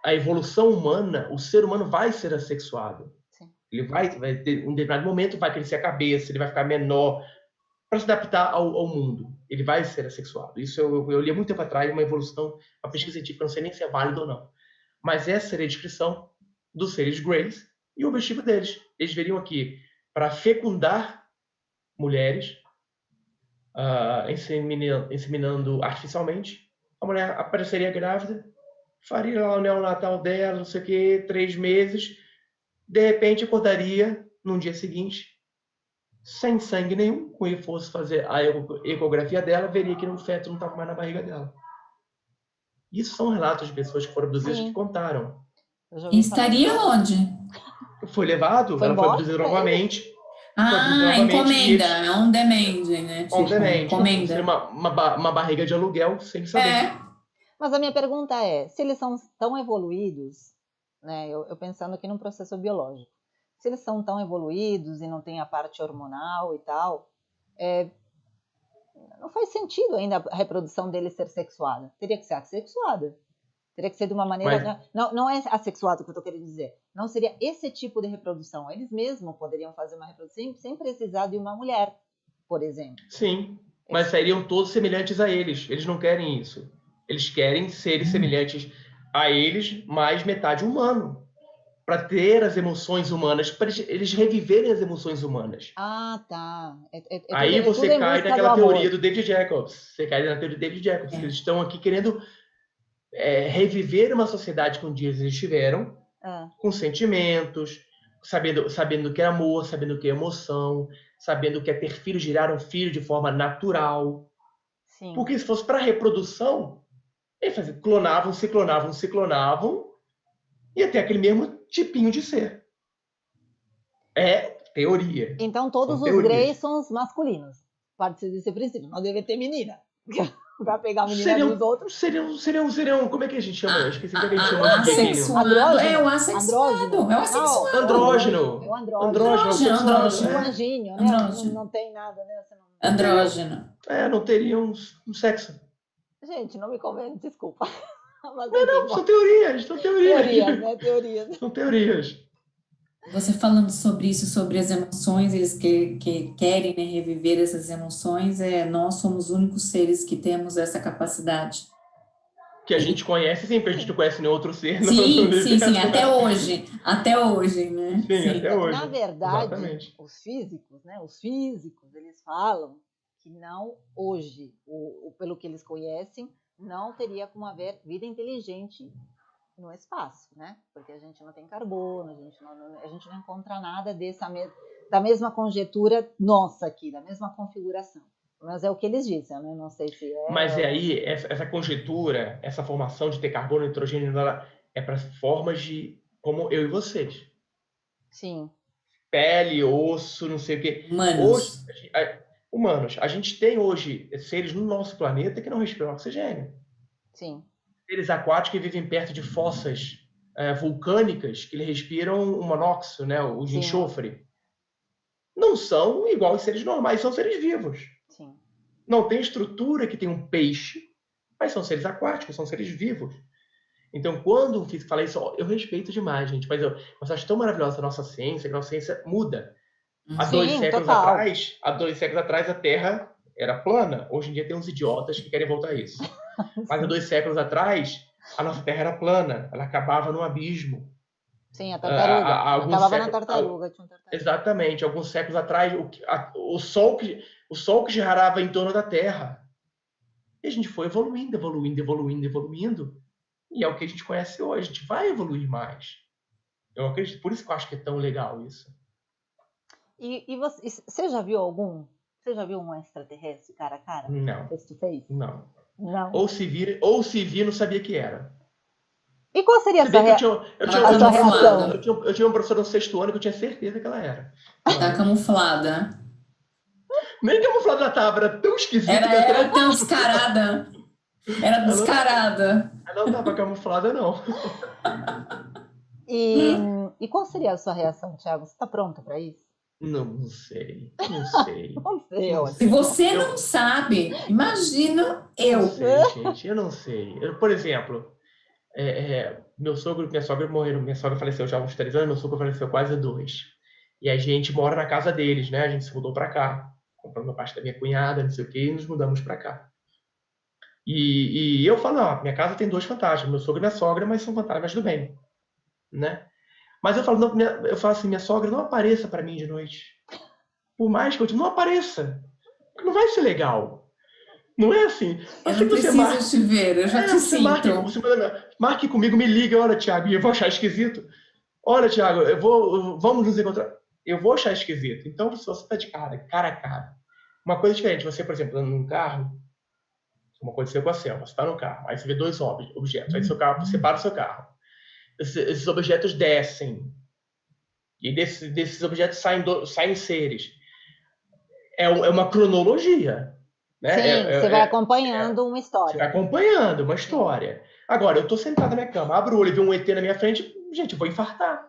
a evolução humana, o ser humano vai ser assexuado. Sim. Ele vai ter um determinado momento, vai crescer a cabeça, ele vai ficar menor para se adaptar ao mundo. Ele vai ser assexuado. Isso eu li há muito tempo atrás, uma evolução, uma pesquisa científica, não sei nem se é válido ou não. Mas essa seria a descrição dos seres Greys e o objetivo deles. Eles veriam aqui para fecundar mulheres, inseminando artificialmente. A mulher apareceria grávida, faria lá o neonatal dela, não sei o quê, 3 meses. De repente, acordaria no dia seguinte, sem sangue nenhum. Quando ele fosse fazer a ecografia dela, veria que o feto não estava mais na barriga dela. Isso são relatos de pessoas que foram abduzidas que contaram. E estaria onde? Foi levado, ela foi abduzida novamente. Encomenda, é on demand, né? On demand. Encomenda. Seria uma barriga de aluguel, sem saber. Mas a minha pergunta é, se eles são tão evoluídos, né, eu pensando aqui num processo biológico, se eles são tão evoluídos e não tem a parte hormonal e tal, não faz sentido ainda a reprodução deles ser sexuada. Teria que ser assexuada. Teria que ser de uma maneira... Não é assexuado que eu estou querendo dizer. Não seria esse tipo de reprodução. Eles mesmos poderiam fazer uma reprodução sem precisar de uma mulher, por exemplo. Sim, mas seriam todos semelhantes a eles. Eles não querem isso. Eles querem seres semelhantes a eles, mais metade humano. Para ter as emoções humanas, para eles reviverem as emoções humanas. Ah, tá. Aí você cai naquela teoria do David Jacobs. Você cai na teoria do David Jacobs. Eles estão aqui querendo reviver uma sociedade que um dia eles tiveram, com sentimentos, sabendo o que é amor, sabendo o que é emoção, sabendo o que é ter filho, gerar um filho de forma natural. Sim. Porque se fosse para reprodução, eles faziam, clonavam, ia ter aquele mesmo tipinho de ser. É teoria. Então todos os Greys são os masculinos. Parte desse princípio. Não deve ter menina. Pra pegar a menina dos outros. Seriam, como é que a gente chama? Eu esqueci como é que a gente chama. Assexuado. Andrógeno. O assexuado. É o assexuado. Andrógeno. É o Andrógeno. O anjinho, né? Não tem nada, né? Andrógeno. Não teriam um sexo. Gente, não me convence, desculpa. Mas não, são teorias. Teorias, né? Teorias. São teorias. Você falando sobre isso, sobre as emoções, eles que querem, né, reviver essas emoções, nós somos os únicos seres que temos essa capacidade. Que a gente conhece, sempre a gente não conhece nenhum outro ser. Sim, até hoje, né? Sim, até hoje. Na verdade, exatamente. Os físicos, eles falam que não hoje, pelo que eles conhecem, não teria como haver vida inteligente no espaço, né? Porque a gente não tem carbono, a gente não encontra nada da mesma conjectura nossa aqui, da mesma configuração. Mas é o que eles dizem, né? Não sei se é... Mas aí, essa conjectura, essa formação de ter carbono e nitrogênio, é para formas de como eu e vocês. Sim. Pele, osso, não sei o quê. Humanos. Humanos. A gente tem hoje seres no nosso planeta que não respiram oxigênio. Sim. Seres aquáticos que vivem perto de fossas vulcânicas que respiram o monóxido, né, o de enxofre. Não são igual aos seres normais, são seres vivos. Sim. Não tem estrutura que tem um peixe, mas são seres aquáticos, são seres vivos. Então, quando o físico fala isso, eu respeito demais, gente, mas eu acho tão maravilhosa a nossa ciência, que a nossa ciência muda. Há 2 séculos atrás, a Terra era plana. Hoje em dia tem uns idiotas que querem voltar a isso. Mas há 2 séculos atrás, a nossa Terra era plana. Ela acabava no abismo. Sim, a tartaruga. Acabava na tartaruga. Exatamente. Alguns séculos atrás, o Sol que girava em torno da Terra. E a gente foi evoluindo. E é o que a gente conhece hoje. A gente vai evoluir mais. Eu acredito. Por isso que eu acho que é tão legal isso. E você já viu algum? Você já viu um extraterrestre cara a cara? Não. Face to face? Não. Não. Ou se vir, não sabia que era. E qual seria a Se sua, bem que eu a sua reação? eu tinha uma professora no 6º ano que eu tinha certeza que ela era. Tá camuflada. Nem camuflada ela tava, era tão esquisito que Era tão descarada. Era ela descarada. não tava camuflada, não. E qual seria a sua reação, Thiago? Você está pronto para isso? Não sei. Não sei, olha. Se você não sabe, imagina eu. Não sei, gente, eu não sei. Por exemplo, meu sogro e minha sogra morreram. Minha sogra faleceu já há uns 3 anos, meu sogro faleceu quase há 2. E a gente mora na casa deles, né? A gente se mudou para cá. Compramos a parte da minha cunhada, não sei o quê, e nos mudamos para cá. E eu falo, não, minha casa tem 2 fantasmas, meu sogro e minha sogra, mas são fantasmas do bem, né? Mas eu falo, não, eu falo assim, minha sogra, não apareça para mim de noite. Por mais que eu diga, não apareça. Porque não vai ser legal. Não é assim. Eu não preciso te ver, eu já te sinto. Marque comigo, me liga, olha, Thiago, e eu vou achar esquisito. Olha, Thiago, vamos nos encontrar. Eu vou achar esquisito. Então, se você está de cara a cara, uma coisa diferente, você, por exemplo, andando num carro, como aconteceu com a Selma, você está no carro, aí você vê 2 objetos, aí seu carro, você para o seu carro. Esses objetos descem, e desses objetos saem seres. É uma cronologia. Né? Sim, você vai acompanhando uma história. Você vai acompanhando uma história. Agora, eu estou sentado na minha cama, abro o olho e vejo um ET na minha frente, gente, eu vou infartar.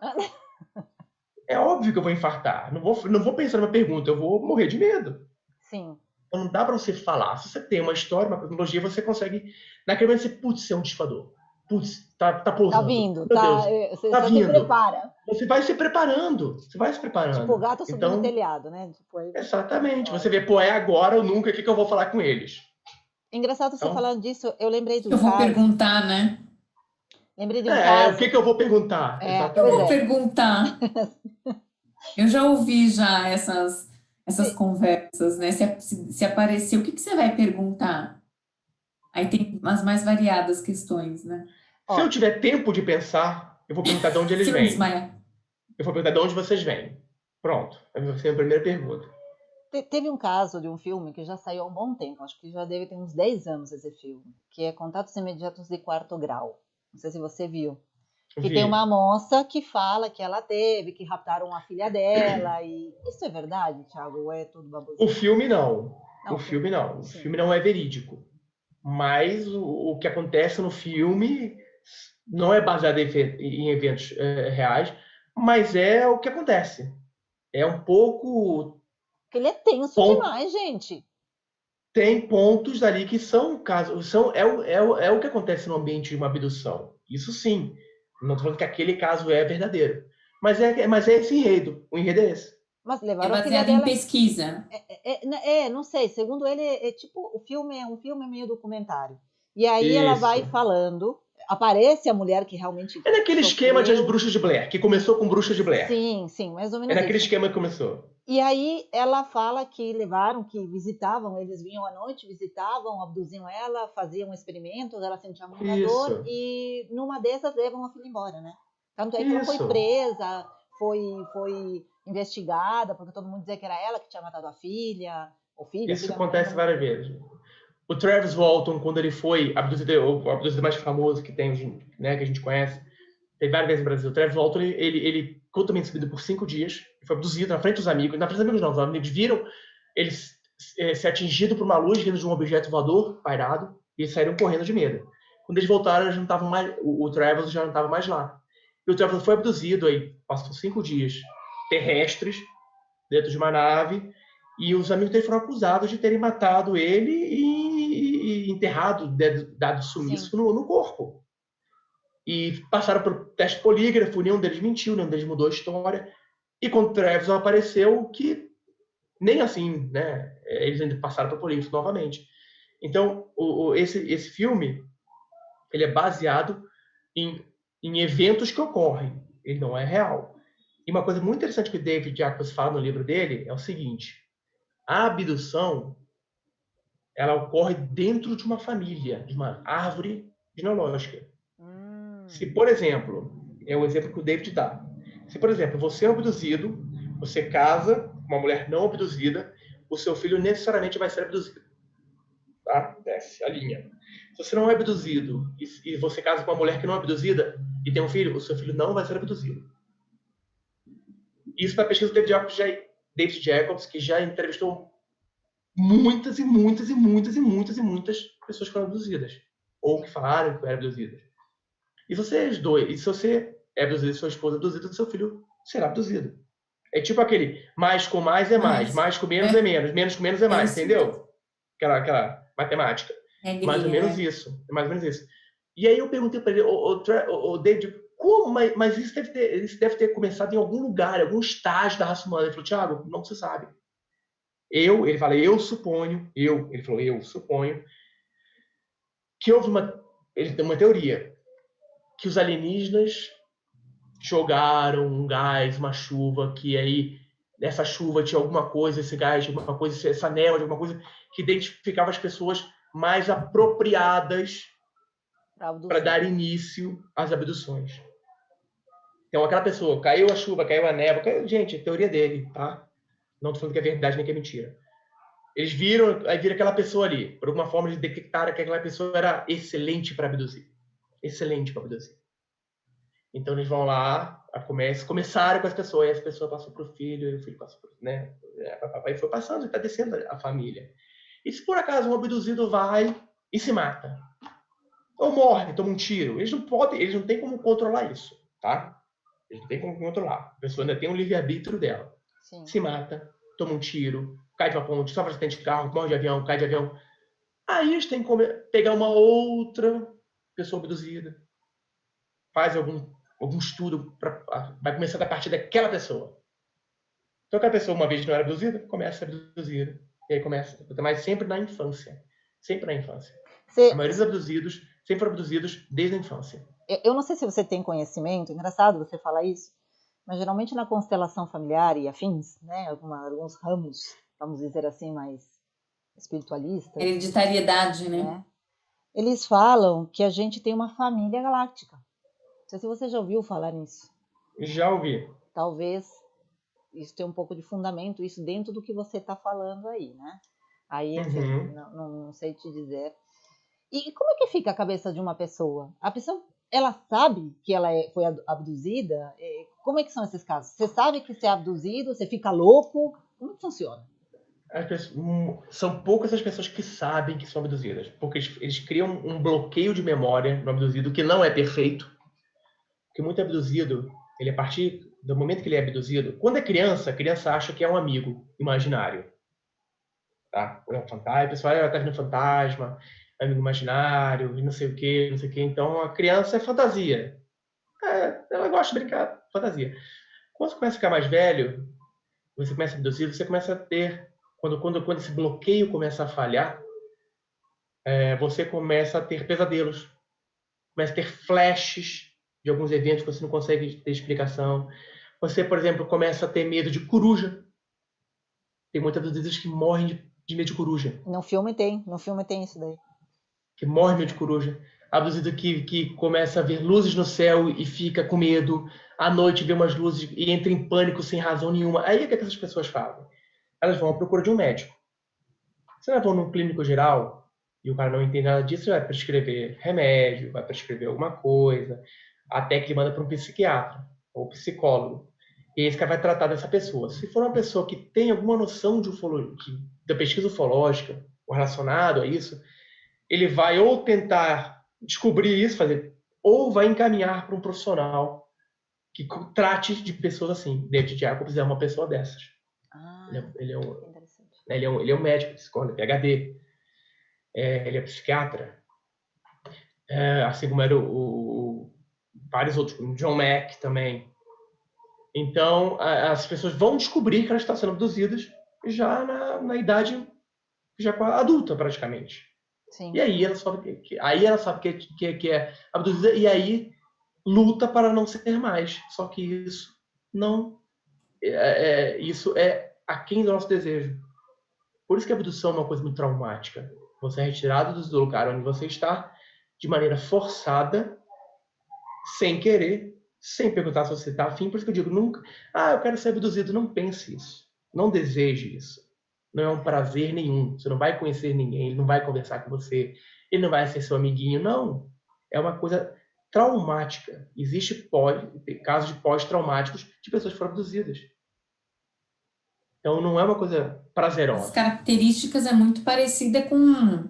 É óbvio que eu vou infartar. Não vou pensar numa pergunta, eu vou morrer de medo. Sim. Então, não dá para você falar. Se você tem uma história, uma cronologia, você consegue... Naquele momento, você, putz, é um dispador. Putz, tá pousando. Tá vindo, Meu Deus, você tá vindo. se prepara. Você vai se preparando. Tipo o gato subindo no telhado, né? Tipo, aí... Exatamente. Você vê, pô, é agora ou nunca, o que eu vou falar com eles? Engraçado você falando disso, eu lembrei do caso... Eu vou perguntar, né? Lembrei de um caso... O que eu vou perguntar? Eu vou perguntar. Eu já ouvi já essas conversas, né? Se aparecer, o que você vai perguntar? Aí tem as mais variadas questões, né? Se eu tiver tempo de pensar, eu vou perguntar de onde eles vêm. Eu vou perguntar de onde vocês vêm. Pronto. Essa vai ser a primeira pergunta. Teve um caso de um filme que já saiu há um bom tempo, acho que já deve ter uns 10 anos esse filme, que é Contatos Imediatos de Quarto Grau. Não sei se você viu. Que tem uma moça que fala que ela teve, que raptaram a filha dela. E isso é verdade, Thiago? Ou é tudo baboseira? O filme não. O filme não. O filme não é verídico. Mas o que acontece no filme não é baseado em eventos reais, mas é o que acontece. É um pouco... Porque ele é tenso demais, gente. Tem pontos ali que são casos... É o que acontece no ambiente de uma abdução. Isso sim. Não estou falando que aquele caso é verdadeiro. Mas é esse enredo. O enredo é esse. Mas levaram baseado em pesquisa. Não sei. Segundo ele, tipo, o filme é um filme meio documentário. E aí ela vai falando, aparece a mulher que realmente... É naquele esquema de As Bruxas de Blair, que começou com Bruxas de Blair. Sim, mais ou menos. É naquele esquema que começou. E aí ela fala que levaram, que visitavam, eles vinham à noite, visitavam, abduziam ela, faziam experimentos, ela sentia muita dor, e numa dessas levam a filha embora, né? Tanto é que ela foi presa, foi investigada, porque todo mundo dizia que era ela que tinha matado a filha, ou filha. Isso acontece várias vezes. O Travis Walton, quando ele foi abduzido, o abduzido mais famoso que tem, né, que a gente conhece, tem várias vezes no Brasil. O Travis Walton, ele ficou também subido por 5 dias, foi abduzido na frente dos amigos. Na frente dos amigos não, os amigos viram ele ser atingido por uma luz vindo de um objeto voador pairado e saíram correndo de medo. Quando eles voltaram, eles não estavam mais, o Travis já não estava mais lá. E o Travis foi abduzido, aí passou 5 dias terrestres dentro de uma nave, e os amigos dele foram acusados de terem matado ele e enterrado, dado sumiço no corpo. E passaram por teste polígrafo, nenhum deles mentiu, nenhum deles mudou a história. E quando o Travis apareceu, que nem assim, né? Eles ainda passaram por polígrafo novamente. Então, esse filme, ele é baseado em eventos que ocorrem. Ele não é real. E uma coisa muito interessante que o David Jacobs fala no livro dele é o seguinte: a abdução, ela ocorre dentro de uma família, de uma árvore genealógica. Se, por exemplo, é o exemplo que o David dá. Se, por exemplo, você é abduzido, você casa com uma mulher não abduzida, o seu filho necessariamente vai ser abduzido. Tá? Desce a linha. Se você não é abduzido e você casa com uma mulher que não é abduzida e tem um filho, o seu filho não vai ser abduzido. Isso para pesquisa do David Jacobs, que já entrevistou muitas e muitas e muitas e muitas e muitas pessoas que foram abduzidas. Ou que falaram que eram abduzidas. E vocês dois, e se você é abduzido e sua esposa é abduzida, seu filho será abduzido. É tipo aquele mais com mais é mais com menos é menos com menos é mais, entendeu? Aquela matemática. Mais ou menos isso. Mais ou menos isso. E aí eu perguntei para ele, o David, como? Mas isso deve ter começado em algum lugar, em algum estágio da raça humana. Ele falou, Thiago, não se sabe. Ele falou, eu suponho que houve ele tem uma teoria, que os alienígenas jogaram um gás, uma chuva, que aí nessa chuva tinha alguma coisa, esse gás, alguma coisa, essa névoa, alguma coisa que identificava as pessoas mais apropriadas para dar início às abduções. Então, aquela pessoa, caiu a chuva, caiu a névoa, gente, é teoria dele, tá? Não estou falando que é verdade nem que é mentira. Eles viram aquela pessoa ali, por alguma forma eles detectaram que aquela pessoa era excelente para abduzir. Excelente para abduzir. Então eles vão lá, começaram com as pessoas, e essa pessoa passou para o filho, e o filho passou para o, né? Papai foi passando, está descendo a família. E se por acaso um abduzido vai e se mata, ou morre, toma um tiro, eles não têm como controlar isso, tá? Eles não têm como controlar. A pessoa ainda tem um livre-arbítrio dela. Sim. Se mata, toma um tiro, cai de uma ponte, sofre um acidente de carro, morre de avião, cai de avião. Aí eles têm que pegar uma outra pessoa abduzida, faz algum estudo, vai começar a partir daquela pessoa. Então, aquela pessoa, uma vez que não era abduzida, começa a ser abduzida. E aí começa, mas sempre na infância. Sempre na infância. A maioria dos abduzidos sempre foram abduzidos desde a infância. Eu não sei se você tem conhecimento, engraçado você falar isso, mas geralmente na constelação familiar e afins, né, alguns ramos, vamos dizer assim, mais espiritualistas. Hereditariedade, né? Eles falam que a gente tem uma família galáctica. Não sei se você já ouviu falar nisso. Já ouvi. Talvez isso tenha um pouco de fundamento, isso dentro do que você está falando aí, né? Aí, enfim, não sei te dizer. E como é que fica a cabeça de uma pessoa? A pessoa, ela sabe que ela foi abduzida? Como é que são esses casos? Você sabe que você é abduzido? Você fica louco? Como que funciona? São poucas as pessoas que sabem que são abduzidas, porque eles criam um bloqueio de memória no abduzido que não é perfeito. Porque muito abduzido, ele a partir do momento que ele é abduzido, quando é criança, a criança acha que é um amigo imaginário. Tá? É um fantasma, o pessoal está vendo fantasma, amigo imaginário, não sei o quê, não sei o quê. Então a criança é fantasia. Ela gosta de brincar, fantasia. Quando você começa a ficar mais velho, você começa a abduzir, você começa a ter, quando esse bloqueio começa a falhar, você começa a ter pesadelos, começa a ter flashes de alguns eventos que você não consegue ter explicação. Você, por exemplo, começa a ter medo de coruja. Tem muitas abduzidas que morrem de medo de coruja. No filme tem isso daí. Que morre de medo de coruja. Abduzido que começa a ver luzes no céu e fica com medo. À noite vê umas luzes e entra em pânico sem razão nenhuma. Aí o que essas pessoas fazem? Elas vão à procura de um médico. Se elas vão num clínico geral e o cara não entende nada disso, vai prescrever remédio, vai prescrever alguma coisa, até que ele manda para um psiquiatra ou psicólogo. E esse cara vai tratar dessa pessoa. Se for uma pessoa que tem alguma noção da pesquisa ufológica ou relacionado a isso, ele vai ou tentar descobrir isso, ou vai encaminhar para um profissional que trate de pessoas assim. David Jacobs é uma pessoa dessas. Ele é um médico, psicólogo, PhD. Ele é psiquiatra. Assim como era vários outros, como John Mack também. Então, as pessoas vão descobrir que elas estão sendo abduzidas já na idade já adulta, praticamente. Sim. E aí ela sabe que é abduzida e aí luta para não ser mais. Só que isso não isso é aquém do nosso desejo. Por isso que a abdução é uma coisa muito traumática. Você é retirado do lugar onde você está de maneira forçada, sem querer, sem perguntar se você está afim. Por isso que eu digo nunca, eu quero ser abduzido. Não pense isso. Não deseje isso. não é um prazer nenhum. Você não vai conhecer ninguém, ele não vai conversar com você, ele não vai ser seu amiguinho, não. É uma coisa traumática. Existe casos de pós-traumáticos de pessoas que foram abduzidas. Então não é uma coisa As prazerosa. características é muito parecida com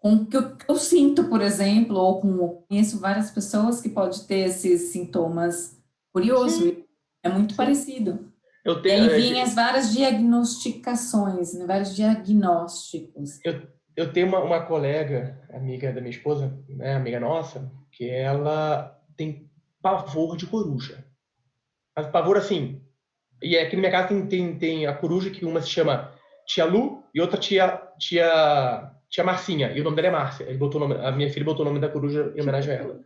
o que eu sinto, por exemplo, ou conheço várias pessoas que podem ter esses sintomas. Curioso, Sim, é muito sim. parecido. Eu E tenho, aí vinham as várias diagnosticações, né, vários diagnósticos. eu tenho uma colega, amiga da minha esposa, né, amiga nossa, que ela tem pavor de coruja. Mas pavor assim. E aqui na minha casa tem a coruja que uma se chama Tia Lu e outra Tia Marcinha. E o nome dela é Márcia. A minha filha botou o nome da coruja em homenagem a ela.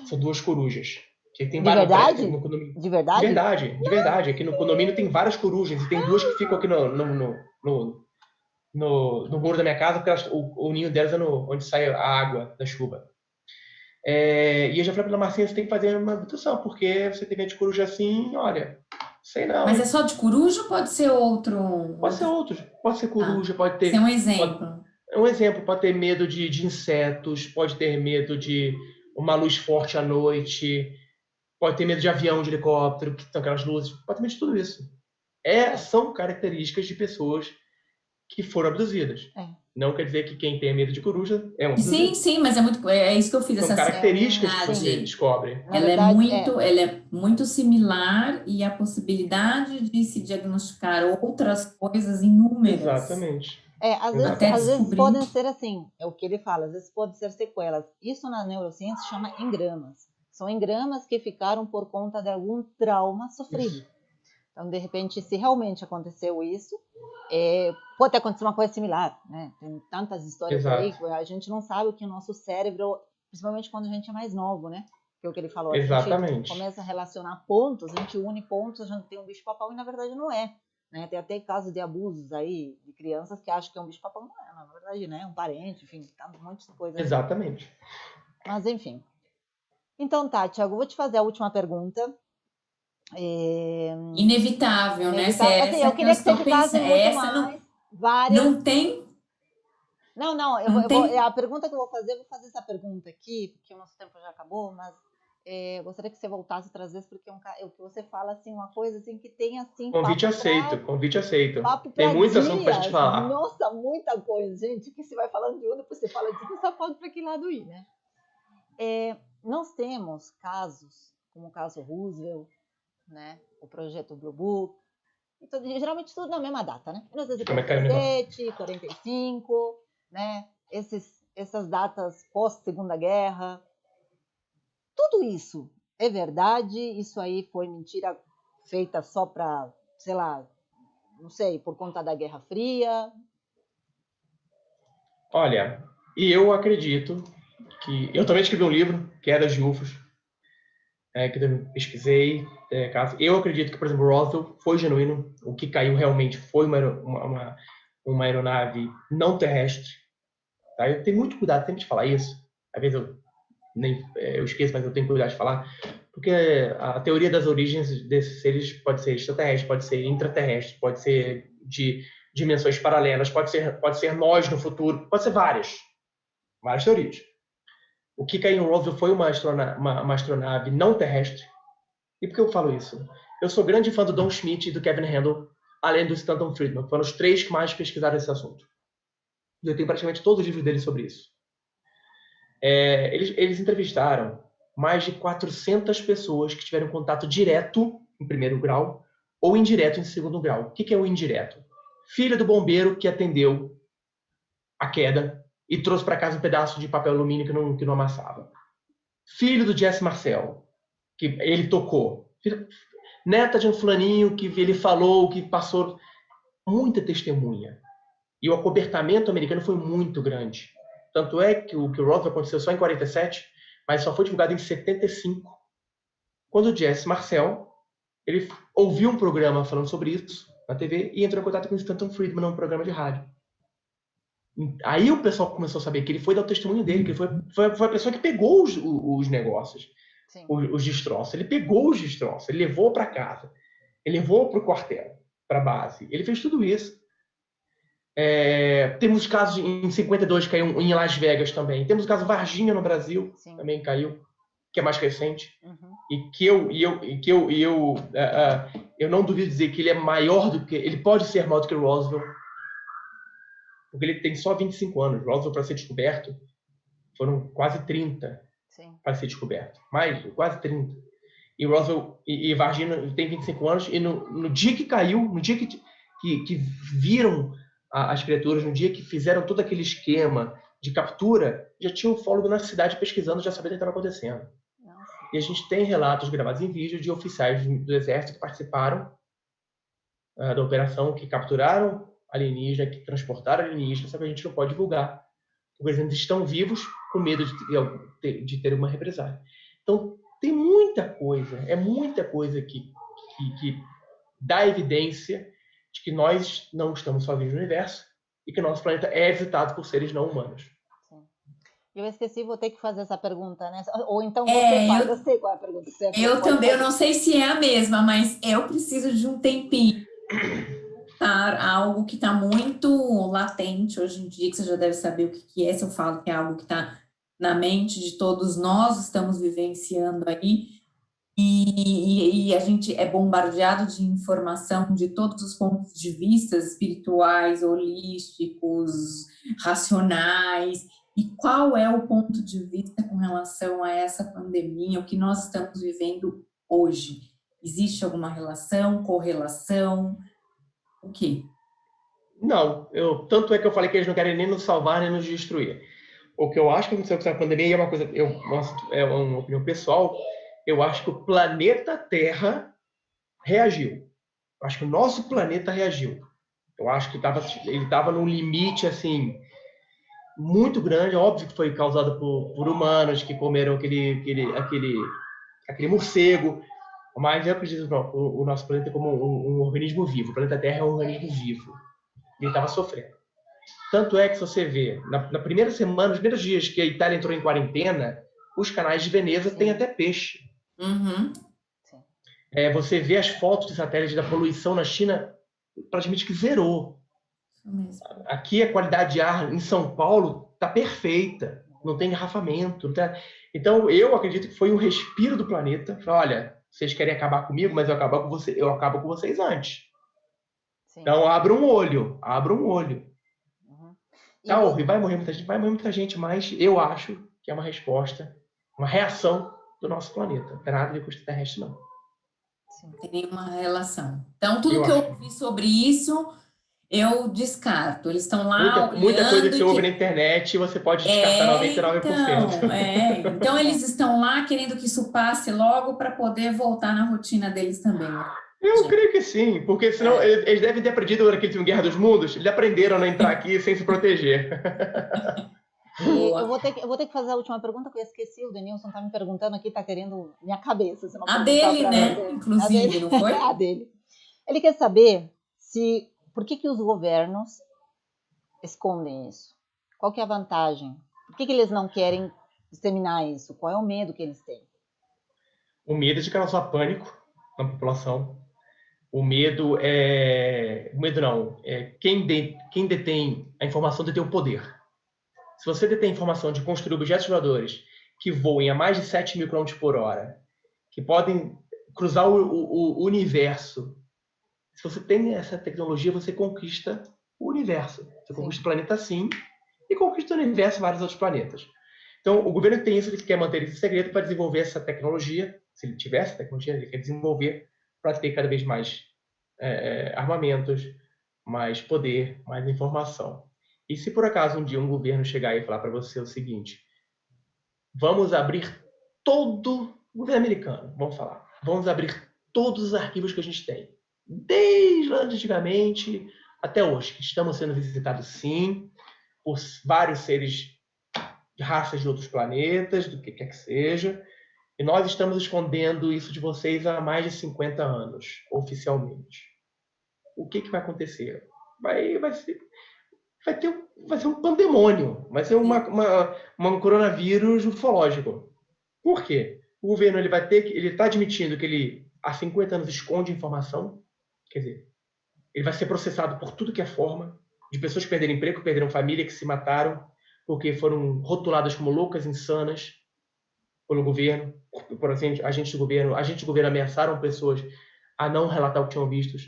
São duas corujas. Que tem De várias, parece que verdade? no condomínio. De De verdade? verdade, de verdade. Aqui no condomínio tem várias corujas e tem duas que ficam aqui no muro da minha casa, porque o ninho delas é onde sai a água da chuva. E eu já falei pra Marcinha, você tem que fazer uma abdução, porque você tem medo de coruja assim, olha, sei não, Mas hein? é só de coruja ou pode ser Pode ser outros, pode ser coruja, pode Ser um ter. exemplo. É um exemplo, pode ter medo de insetos, pode ter medo de uma luz forte à noite, pode ter medo de avião, de helicóptero, que são aquelas luzes, pode ter medo de tudo isso. É, São características de pessoas que foram abduzidas. é. Não quer dizer que quem tem medo de coruja é um Sim, abduzido. sim, mas é isso que eu fiz, São essa características que você similaridade. descobre. Na verdade, Ela é muito similar e a possibilidade de se diagnosticar outras coisas inúmeras, Exatamente. até às vezes descobrir. podem ser assim, é o que ele fala, às vezes podem ser sequelas. Isso na neurociência chama engramas. São engramas que ficaram por conta de algum trauma sofrido. Isso. Então, de repente, se realmente aconteceu isso, pode ter acontecido uma coisa similar, né? Tem tantas histórias aí que a gente não sabe o que o nosso cérebro, principalmente quando a gente é mais novo, né? Que é o que ele falou. A gente Exatamente. começa a relacionar pontos, a gente une pontos, a gente tem um bicho-papão e na verdade não é. Né? Tem até casos de abusos aí de crianças que acham que é um bicho-papão, não é, na verdade, né? Um parente, enfim, tá um monte de coisa. Exatamente. Mas enfim. Então tá, Thiago, vou te fazer a última pergunta. Inevitável, né? Se Assim, é eu essa que eu queria que você estou ficasse pensando. muito Essa mais, várias. não tem. Não, Não tem. a pergunta que eu vou fazer essa pergunta aqui, porque o nosso tempo já acabou, mas eu gostaria que você voltasse outras vezes, porque o que você fala, assim, uma coisa assim que tem, assim, Convite aceito, convite aceito. papo Tem pra muitos assuntos pra gente dias. falar. Nossa, muita coisa, gente, que você vai falando de um, depois você fala de um, só pode para que lado ir, né? Nós temos casos, como o caso Roosevelt, né? O projeto Blue Book, então, geralmente tudo na mesma data, né? 1947, 45, né? Essas datas pós-Segunda Guerra. Tudo isso é verdade? Isso aí foi mentira feita só para, sei lá, não sei, por conta da Guerra Fria? Olha, e eu acredito que... Eu também escrevi um livro, que é das UFOs, que eu pesquisei. Eu acredito que, por exemplo, Roswell foi genuíno. O que caiu realmente foi uma aeronave não terrestre. Tá? Eu tenho muito cuidado sempre de falar isso. Às vezes eu esqueço, mas eu tenho cuidado de falar. Porque a teoria das origens desses seres pode ser extraterrestre, pode ser intraterrestre, pode ser de dimensões paralelas, pode ser nós no futuro, pode ser várias teorias. O que caiu em Roswell foi uma astronave não terrestre. E por que eu falo isso? Eu sou grande fã do Don Schmitt e do Kevin Handel, além do Stanton Friedman, que foram os três que mais pesquisaram esse assunto. Eu tenho praticamente todos os livros deles sobre isso. Eles entrevistaram mais de 400 pessoas que tiveram contato direto em primeiro grau ou indireto em segundo grau. O que é o indireto? Filho do bombeiro que atendeu a queda e trouxe para casa um pedaço de papel alumínio que não amassava. Filho do Jesse Marcel, que ele tocou. Neta de um fulaninho que ele falou, que passou. Muita testemunha. E o acobertamento americano foi muito grande. Tanto é que o Roswell aconteceu só em 47, mas só foi divulgado em 75, quando o Jesse Marcel ele ouviu um programa falando sobre isso na TV e entrou em contato com o Stanton Friedman num programa de rádio. Aí o pessoal começou a saber que ele foi dar o testemunho dele, que ele foi a pessoa que pegou os negócios, os destroços. Ele pegou os destroços, ele levou para casa, ele levou para o quartel, para a base. Ele fez tudo isso. Temos casos em 52 que caiu em Las Vegas também. Temos o caso Varginha no Brasil, Sim. também caiu, que é mais recente. Uhum. E que eu não duvido dizer que ele é maior do que... Ele pode ser maior do que o Roswell, porque ele tem só 25 anos. Roswell, para ser descoberto, foram quase 30 para ser descoberto. Quase 30. E Roswell e Varginha tem 25 anos, e no dia que caiu, no dia que viram as criaturas, no dia que fizeram todo aquele esquema de captura, já tinha um ufólogo na cidade pesquisando, já sabia o que estava acontecendo. Nossa. E a gente tem relatos gravados em vídeo de oficiais do Exército que participaram da operação, que capturaram alienígena, que transportaram alienígena, só que a gente não pode divulgar, porque eles ainda estão vivos com medo de ter uma represália. Então, tem muita coisa, muita coisa que dá evidência de que nós não estamos sozinhos no universo e que nosso planeta é visitado por seres não humanos. Sim. Eu esqueci, vou ter que fazer essa pergunta, né? Ou então você faz, eu sei qual é a pergunta. Eu também, eu não sei se é a mesma, mas eu preciso de um tempinho. Algo que está muito latente hoje em dia, que você já deve saber o que é, se eu falo que é algo que está na mente de todos nós, estamos vivenciando aí, e a gente é bombardeado de informação de todos os pontos de vista, espirituais, holísticos, racionais, e qual é o ponto de vista com relação a essa pandemia, o que nós estamos vivendo hoje? Existe alguma relação, correlação? O quê? Não, tanto é que eu falei que eles não querem nem nos salvar, nem nos destruir. O que eu acho que aconteceu com essa pandemia é uma coisa, é uma opinião pessoal, eu acho que o planeta Terra reagiu. Eu acho que o nosso planeta reagiu. Eu acho que ele estava num limite, assim, muito grande. Óbvio que foi causado por humanos que comeram aquele morcego, mas eu acredito não, o nosso planeta como um organismo vivo. O planeta Terra é um organismo vivo. Ele estava sofrendo. Tanto é que, se você vê, na primeira semana, nos primeiros dias que a Itália entrou em quarentena, os canais de Veneza têm até peixe. Uhum. Você vê as fotos de satélite da poluição na China, praticamente que zerou. Aqui a qualidade de ar em São Paulo está perfeita, não tem engarrafamento. Então, eu acredito que foi um respiro do planeta. Olha, vocês querem acabar comigo, mas eu acabo com vocês antes. Sim. Então, abra um olho. Uhum. E vai morrer muita gente, mas eu acho que é uma resposta, uma reação do nosso planeta. Não tem nada a ver com o extraterrestre, não. Sim, tem nenhuma relação. Então, tudo que eu ouvi sobre isso, eu descarto. Eles estão lá muita coisa que você ouve na internet, você pode descartar 99%. Então, eles estão lá querendo que isso passe logo para poder voltar na rotina deles também. Eu creio que sim, porque senão eles devem ter aprendido naquele filme Guerra dos Mundos, eles aprenderam a não entrar aqui sem se proteger. Eu vou ter que fazer a última pergunta que eu esqueci. O Denilson tá me perguntando aqui, tá querendo minha cabeça. A dele, né? Você. Inclusive, não foi? A dele. Ele quer saber por que os governos escondem isso? Qual que é a vantagem? Por que eles não querem disseminar isso? Qual é o medo que eles têm? O medo é de causar pânico na população. O medo é... O medo não. Quem detém a informação detém o poder. Se você detém informação de construir objetos voadores que voem a mais de 7 mil km por hora, que podem cruzar o universo, se você tem essa tecnologia, você conquista o universo. Você conquista o planeta, sim, e conquista o universo e vários outros planetas. Então, o governo tem isso, ele quer manter esse segredo para desenvolver essa tecnologia. Se ele tivesse tecnologia, ele quer desenvolver para ter cada vez mais armamentos, mais poder, mais informação. E se por acaso um dia um governo chegar e falar para você o seguinte: vamos abrir todo o governo americano, vamos abrir todos os arquivos que a gente tem, desde lá antigamente até hoje, que estamos sendo visitados sim por vários seres de raças de outros planetas, do que quer que seja, e nós estamos escondendo isso de vocês há mais de 50 anos, oficialmente. O que vai acontecer? Vai ser um pandemônio, vai ser um coronavírus ufológico. Por quê? O governo ele está admitindo que ele há 50 anos esconde informação, quer dizer, ele vai ser processado por tudo que é forma, de pessoas que perderam emprego, que perderam família, que se mataram, porque foram rotuladas como loucas, insanas pelo governo, por assim, agentes de governo ameaçaram pessoas a não relatar o que tinham visto.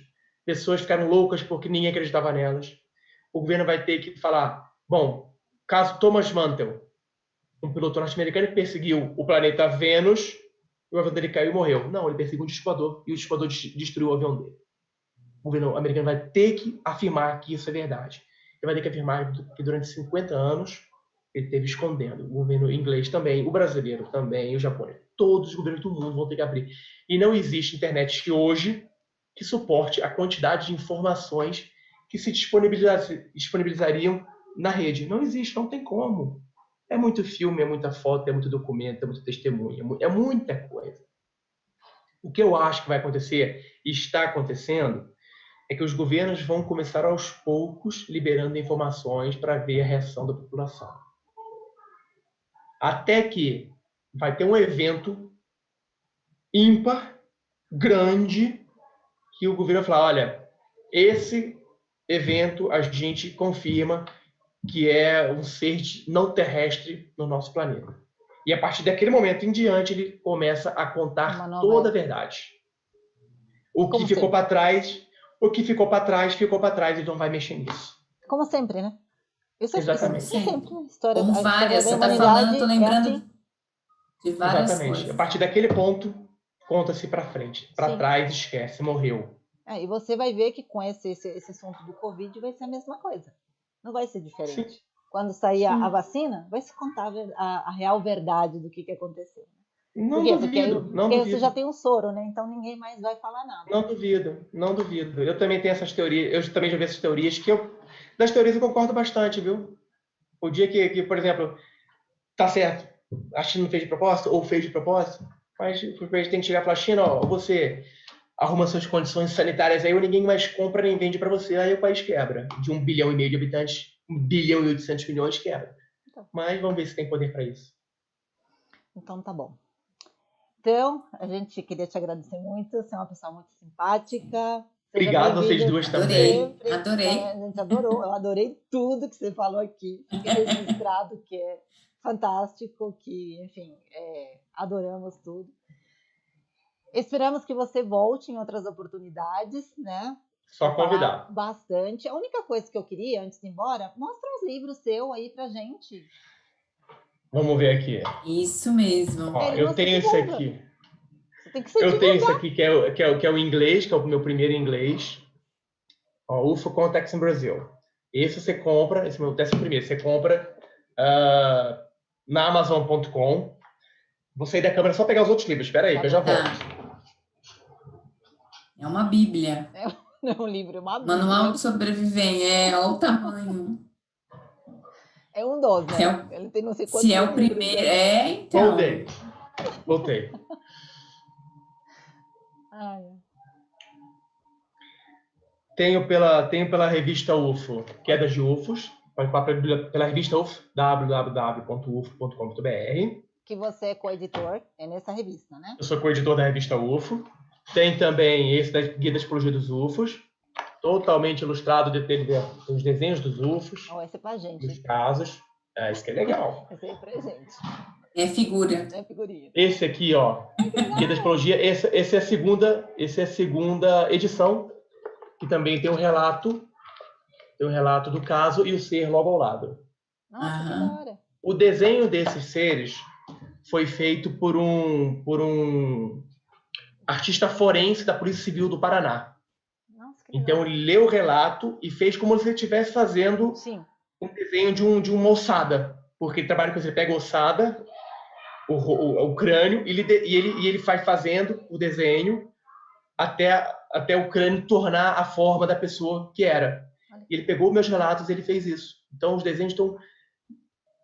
Pessoas ficaram loucas porque ninguém acreditava nelas. O governo vai ter que falar, bom, caso Thomas Mantel, um piloto norte-americano que perseguiu o planeta Vênus, e o avião dele caiu e morreu. Não, ele perseguiu um disco e o disco destruiu o avião dele. O governo americano vai ter que afirmar que isso é verdade. Ele vai ter que afirmar que durante 50 anos ele esteve escondendo. O governo inglês também, o brasileiro também, o japonês. Todos os governos do mundo vão ter que abrir. E não existe internet hoje que suporte a quantidade de informações que se disponibilizariam na rede. Não existe, não tem como. É muito filme, é muita foto, é muito documento, é muito testemunha, é muita coisa. O que eu acho que vai acontecer, e está acontecendo, é que os governos vão começar aos poucos liberando informações para ver a reação da população. Até que vai ter um evento ímpar, grande, que o governo vai falar, olha, esse evento a gente confirma que é um ser não terrestre no nosso planeta. E a partir daquele momento em diante, ele começa a contar toda a verdade. O que ficou para trás, ficou para trás e não vai mexer nisso. Como sempre, né? Exatamente. Sempre. História, como várias, você está falando, estou lembrando de várias Exatamente. coisas. A partir daquele ponto, conta-se para frente. Para trás, esquece, morreu. E você vai ver que com esse assunto do Covid vai ser a mesma coisa. Não vai ser diferente. Sim. Quando sair a vacina, vai se contar a real verdade do que aconteceu. Não duvido. Porque você já tem um soro, né? Então ninguém mais vai falar nada. Não duvido. Eu também tenho essas teorias, eu também já vi essas teorias, das teorias eu concordo bastante, viu? O dia que, por exemplo, tá certo, a China não fez de propósito, ou fez de propósito, mas o presidente tem que chegar e falar, China, ó, você arruma suas condições sanitárias aí, ou ninguém mais compra nem vende para você, aí o país quebra. De 1,5 bilhão de habitantes, 1,8 bilhão quebra. Então. Mas vamos ver se tem poder para isso. Então tá bom. Então, a gente queria te agradecer muito, você é uma pessoa muito simpática. Obrigado, vocês duas também. Adorei. A gente adorou, eu adorei tudo que você falou aqui. Fiquei registrado, que é fantástico, que, enfim, adoramos tudo. Esperamos que você volte em outras oportunidades, né? Só convidar. Bastante. A única coisa que eu queria, antes de ir embora, mostra uns livros seus aí pra gente. Vamos ver aqui. Isso mesmo. Ó, eu tenho esse aqui. Você tem que ser eu tenho esse aqui, que é o inglês, que é o meu primeiro inglês. Ó, UFO Contacts in Brazil. Esse você compra, esse é o meu 11º, você compra na Amazon.com. Vou sair da câmera só pegar os outros livros. Espera aí, que eu já volto. É uma bíblia. Não é um livro, é uma bíblia. Manual de sobrevivência. Olha o tamanho. É um dos, né? Ele tem não sei quantos. Se é o primeiro. Então. Voltei. Tenho pela revista UFO, Quedas de UFOs. Pode comprar pela revista UFO, www.ufo.com.br. Que você é coeditor, é nessa revista, né? Eu sou coeditor da revista UFO. Tem também esse da Guia da Psicologia dos UFOs, totalmente ilustrado, os desenhos dos UFOs. Esse é pra gente. Dos casos. Isso que é legal. Esse aí é pra gente. É figura. É figurinha. Esse aqui, ó, Guia da Psicologia, esse é a segunda edição, que também tem um relato do caso e o ser logo ao lado. Nossa, que da hora. O desenho desses seres foi feito por um artista forense da Polícia Civil do Paraná. Nossa, que então, ele leu o relato e fez como se ele estivesse fazendo um desenho de uma ossada. Porque ele trabalha com isso, ele pega a ossada, o crânio, e ele vai fazendo o desenho até o crânio tornar a forma da pessoa que era. Ele pegou meus relatos e ele fez isso. Então, os desenhos estão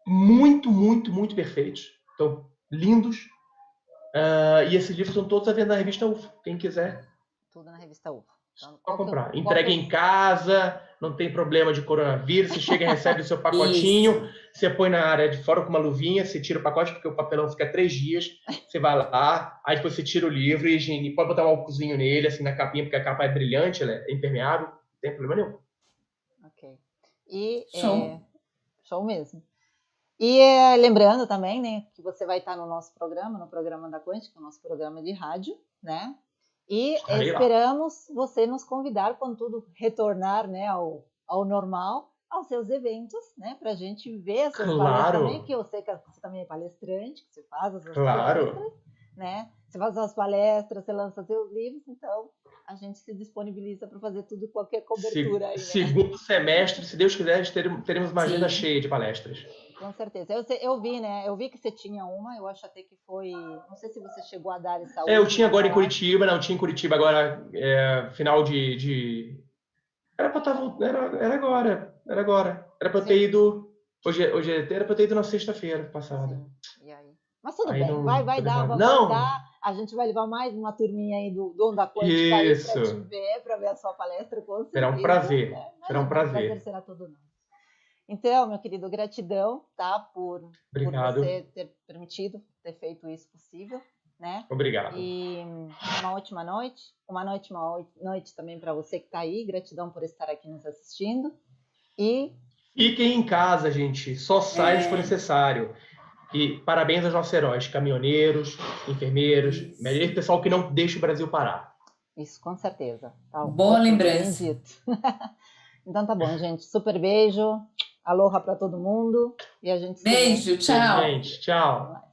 muito, muito, muito perfeitos. Estão lindos. E esses livros estão todos à venda na revista UFO. Quem quiser. Tudo na revista UFO. Então, pode comprar. Entrega em casa, não tem problema de coronavírus. Você chega e recebe o seu pacotinho. Você põe na área de fora com uma luvinha, você tira o pacote, porque o papelão fica 3 dias. Você vai lá, aí depois você tira o livro e pode botar um álcoolzinho nele, assim, na capinha, porque a capa é brilhante, ela é impermeável. Não tem problema nenhum. Ok. E Show. show mesmo. E lembrando também, né, que você vai estar no nosso programa, no programa da Quântica, nosso programa de rádio, né? E Estarei lá. esperamos você nos convidar quando tudo retornar, né, ao normal, aos seus eventos, né, para a gente ver as suas palestras Claro. também, que eu sei que você também é palestrante, que você faz as suas Claro. palestras, né? Você faz as palestras, você lança seus livros, então a gente se disponibiliza para fazer tudo, qualquer cobertura aí, né? Segundo semestre, se Deus quiser, teremos uma agenda Sim. cheia de palestras. Com certeza. Eu vi, né? Eu vi que você tinha uma, eu acho até que foi. Não sei se você chegou a dar essa Eu tinha agora em falar. Curitiba, não, tinha em Curitiba agora, final de... Era pra estar voltando, era agora. Era pra eu ter Sim. ido... Hoje era pra eu ter ido na sexta-feira passada. Sim. E aí? Mas tudo Aí bem, não vai pude dar, falar. vamos Não! dar. A gente vai levar mais uma turminha aí do Onda Quântica aí Isso! para ver a sua palestra, com certeza. Será um prazer. Né? Será um Imagina, o prazer. prazer será todo nosso. Então, meu querido, gratidão, tá? Por Obrigado. você ter permitido, ter feito isso possível, né? Obrigado. E uma ótima noite. Uma noite também para você que está aí. Gratidão por estar aqui nos assistindo. E Fiquem em casa, gente. Só saia se for necessário. E parabéns aos nossos heróis, caminhoneiros, enfermeiros, Isso. pessoal que não deixa o Brasil parar. isso, com certeza. Tá, Boa tudo lembrança. bem dito. Então tá bom, gente. Super beijo. Aloha para todo mundo. E a gente se vê. Beijo, tchau. Gente, tchau. Até mais.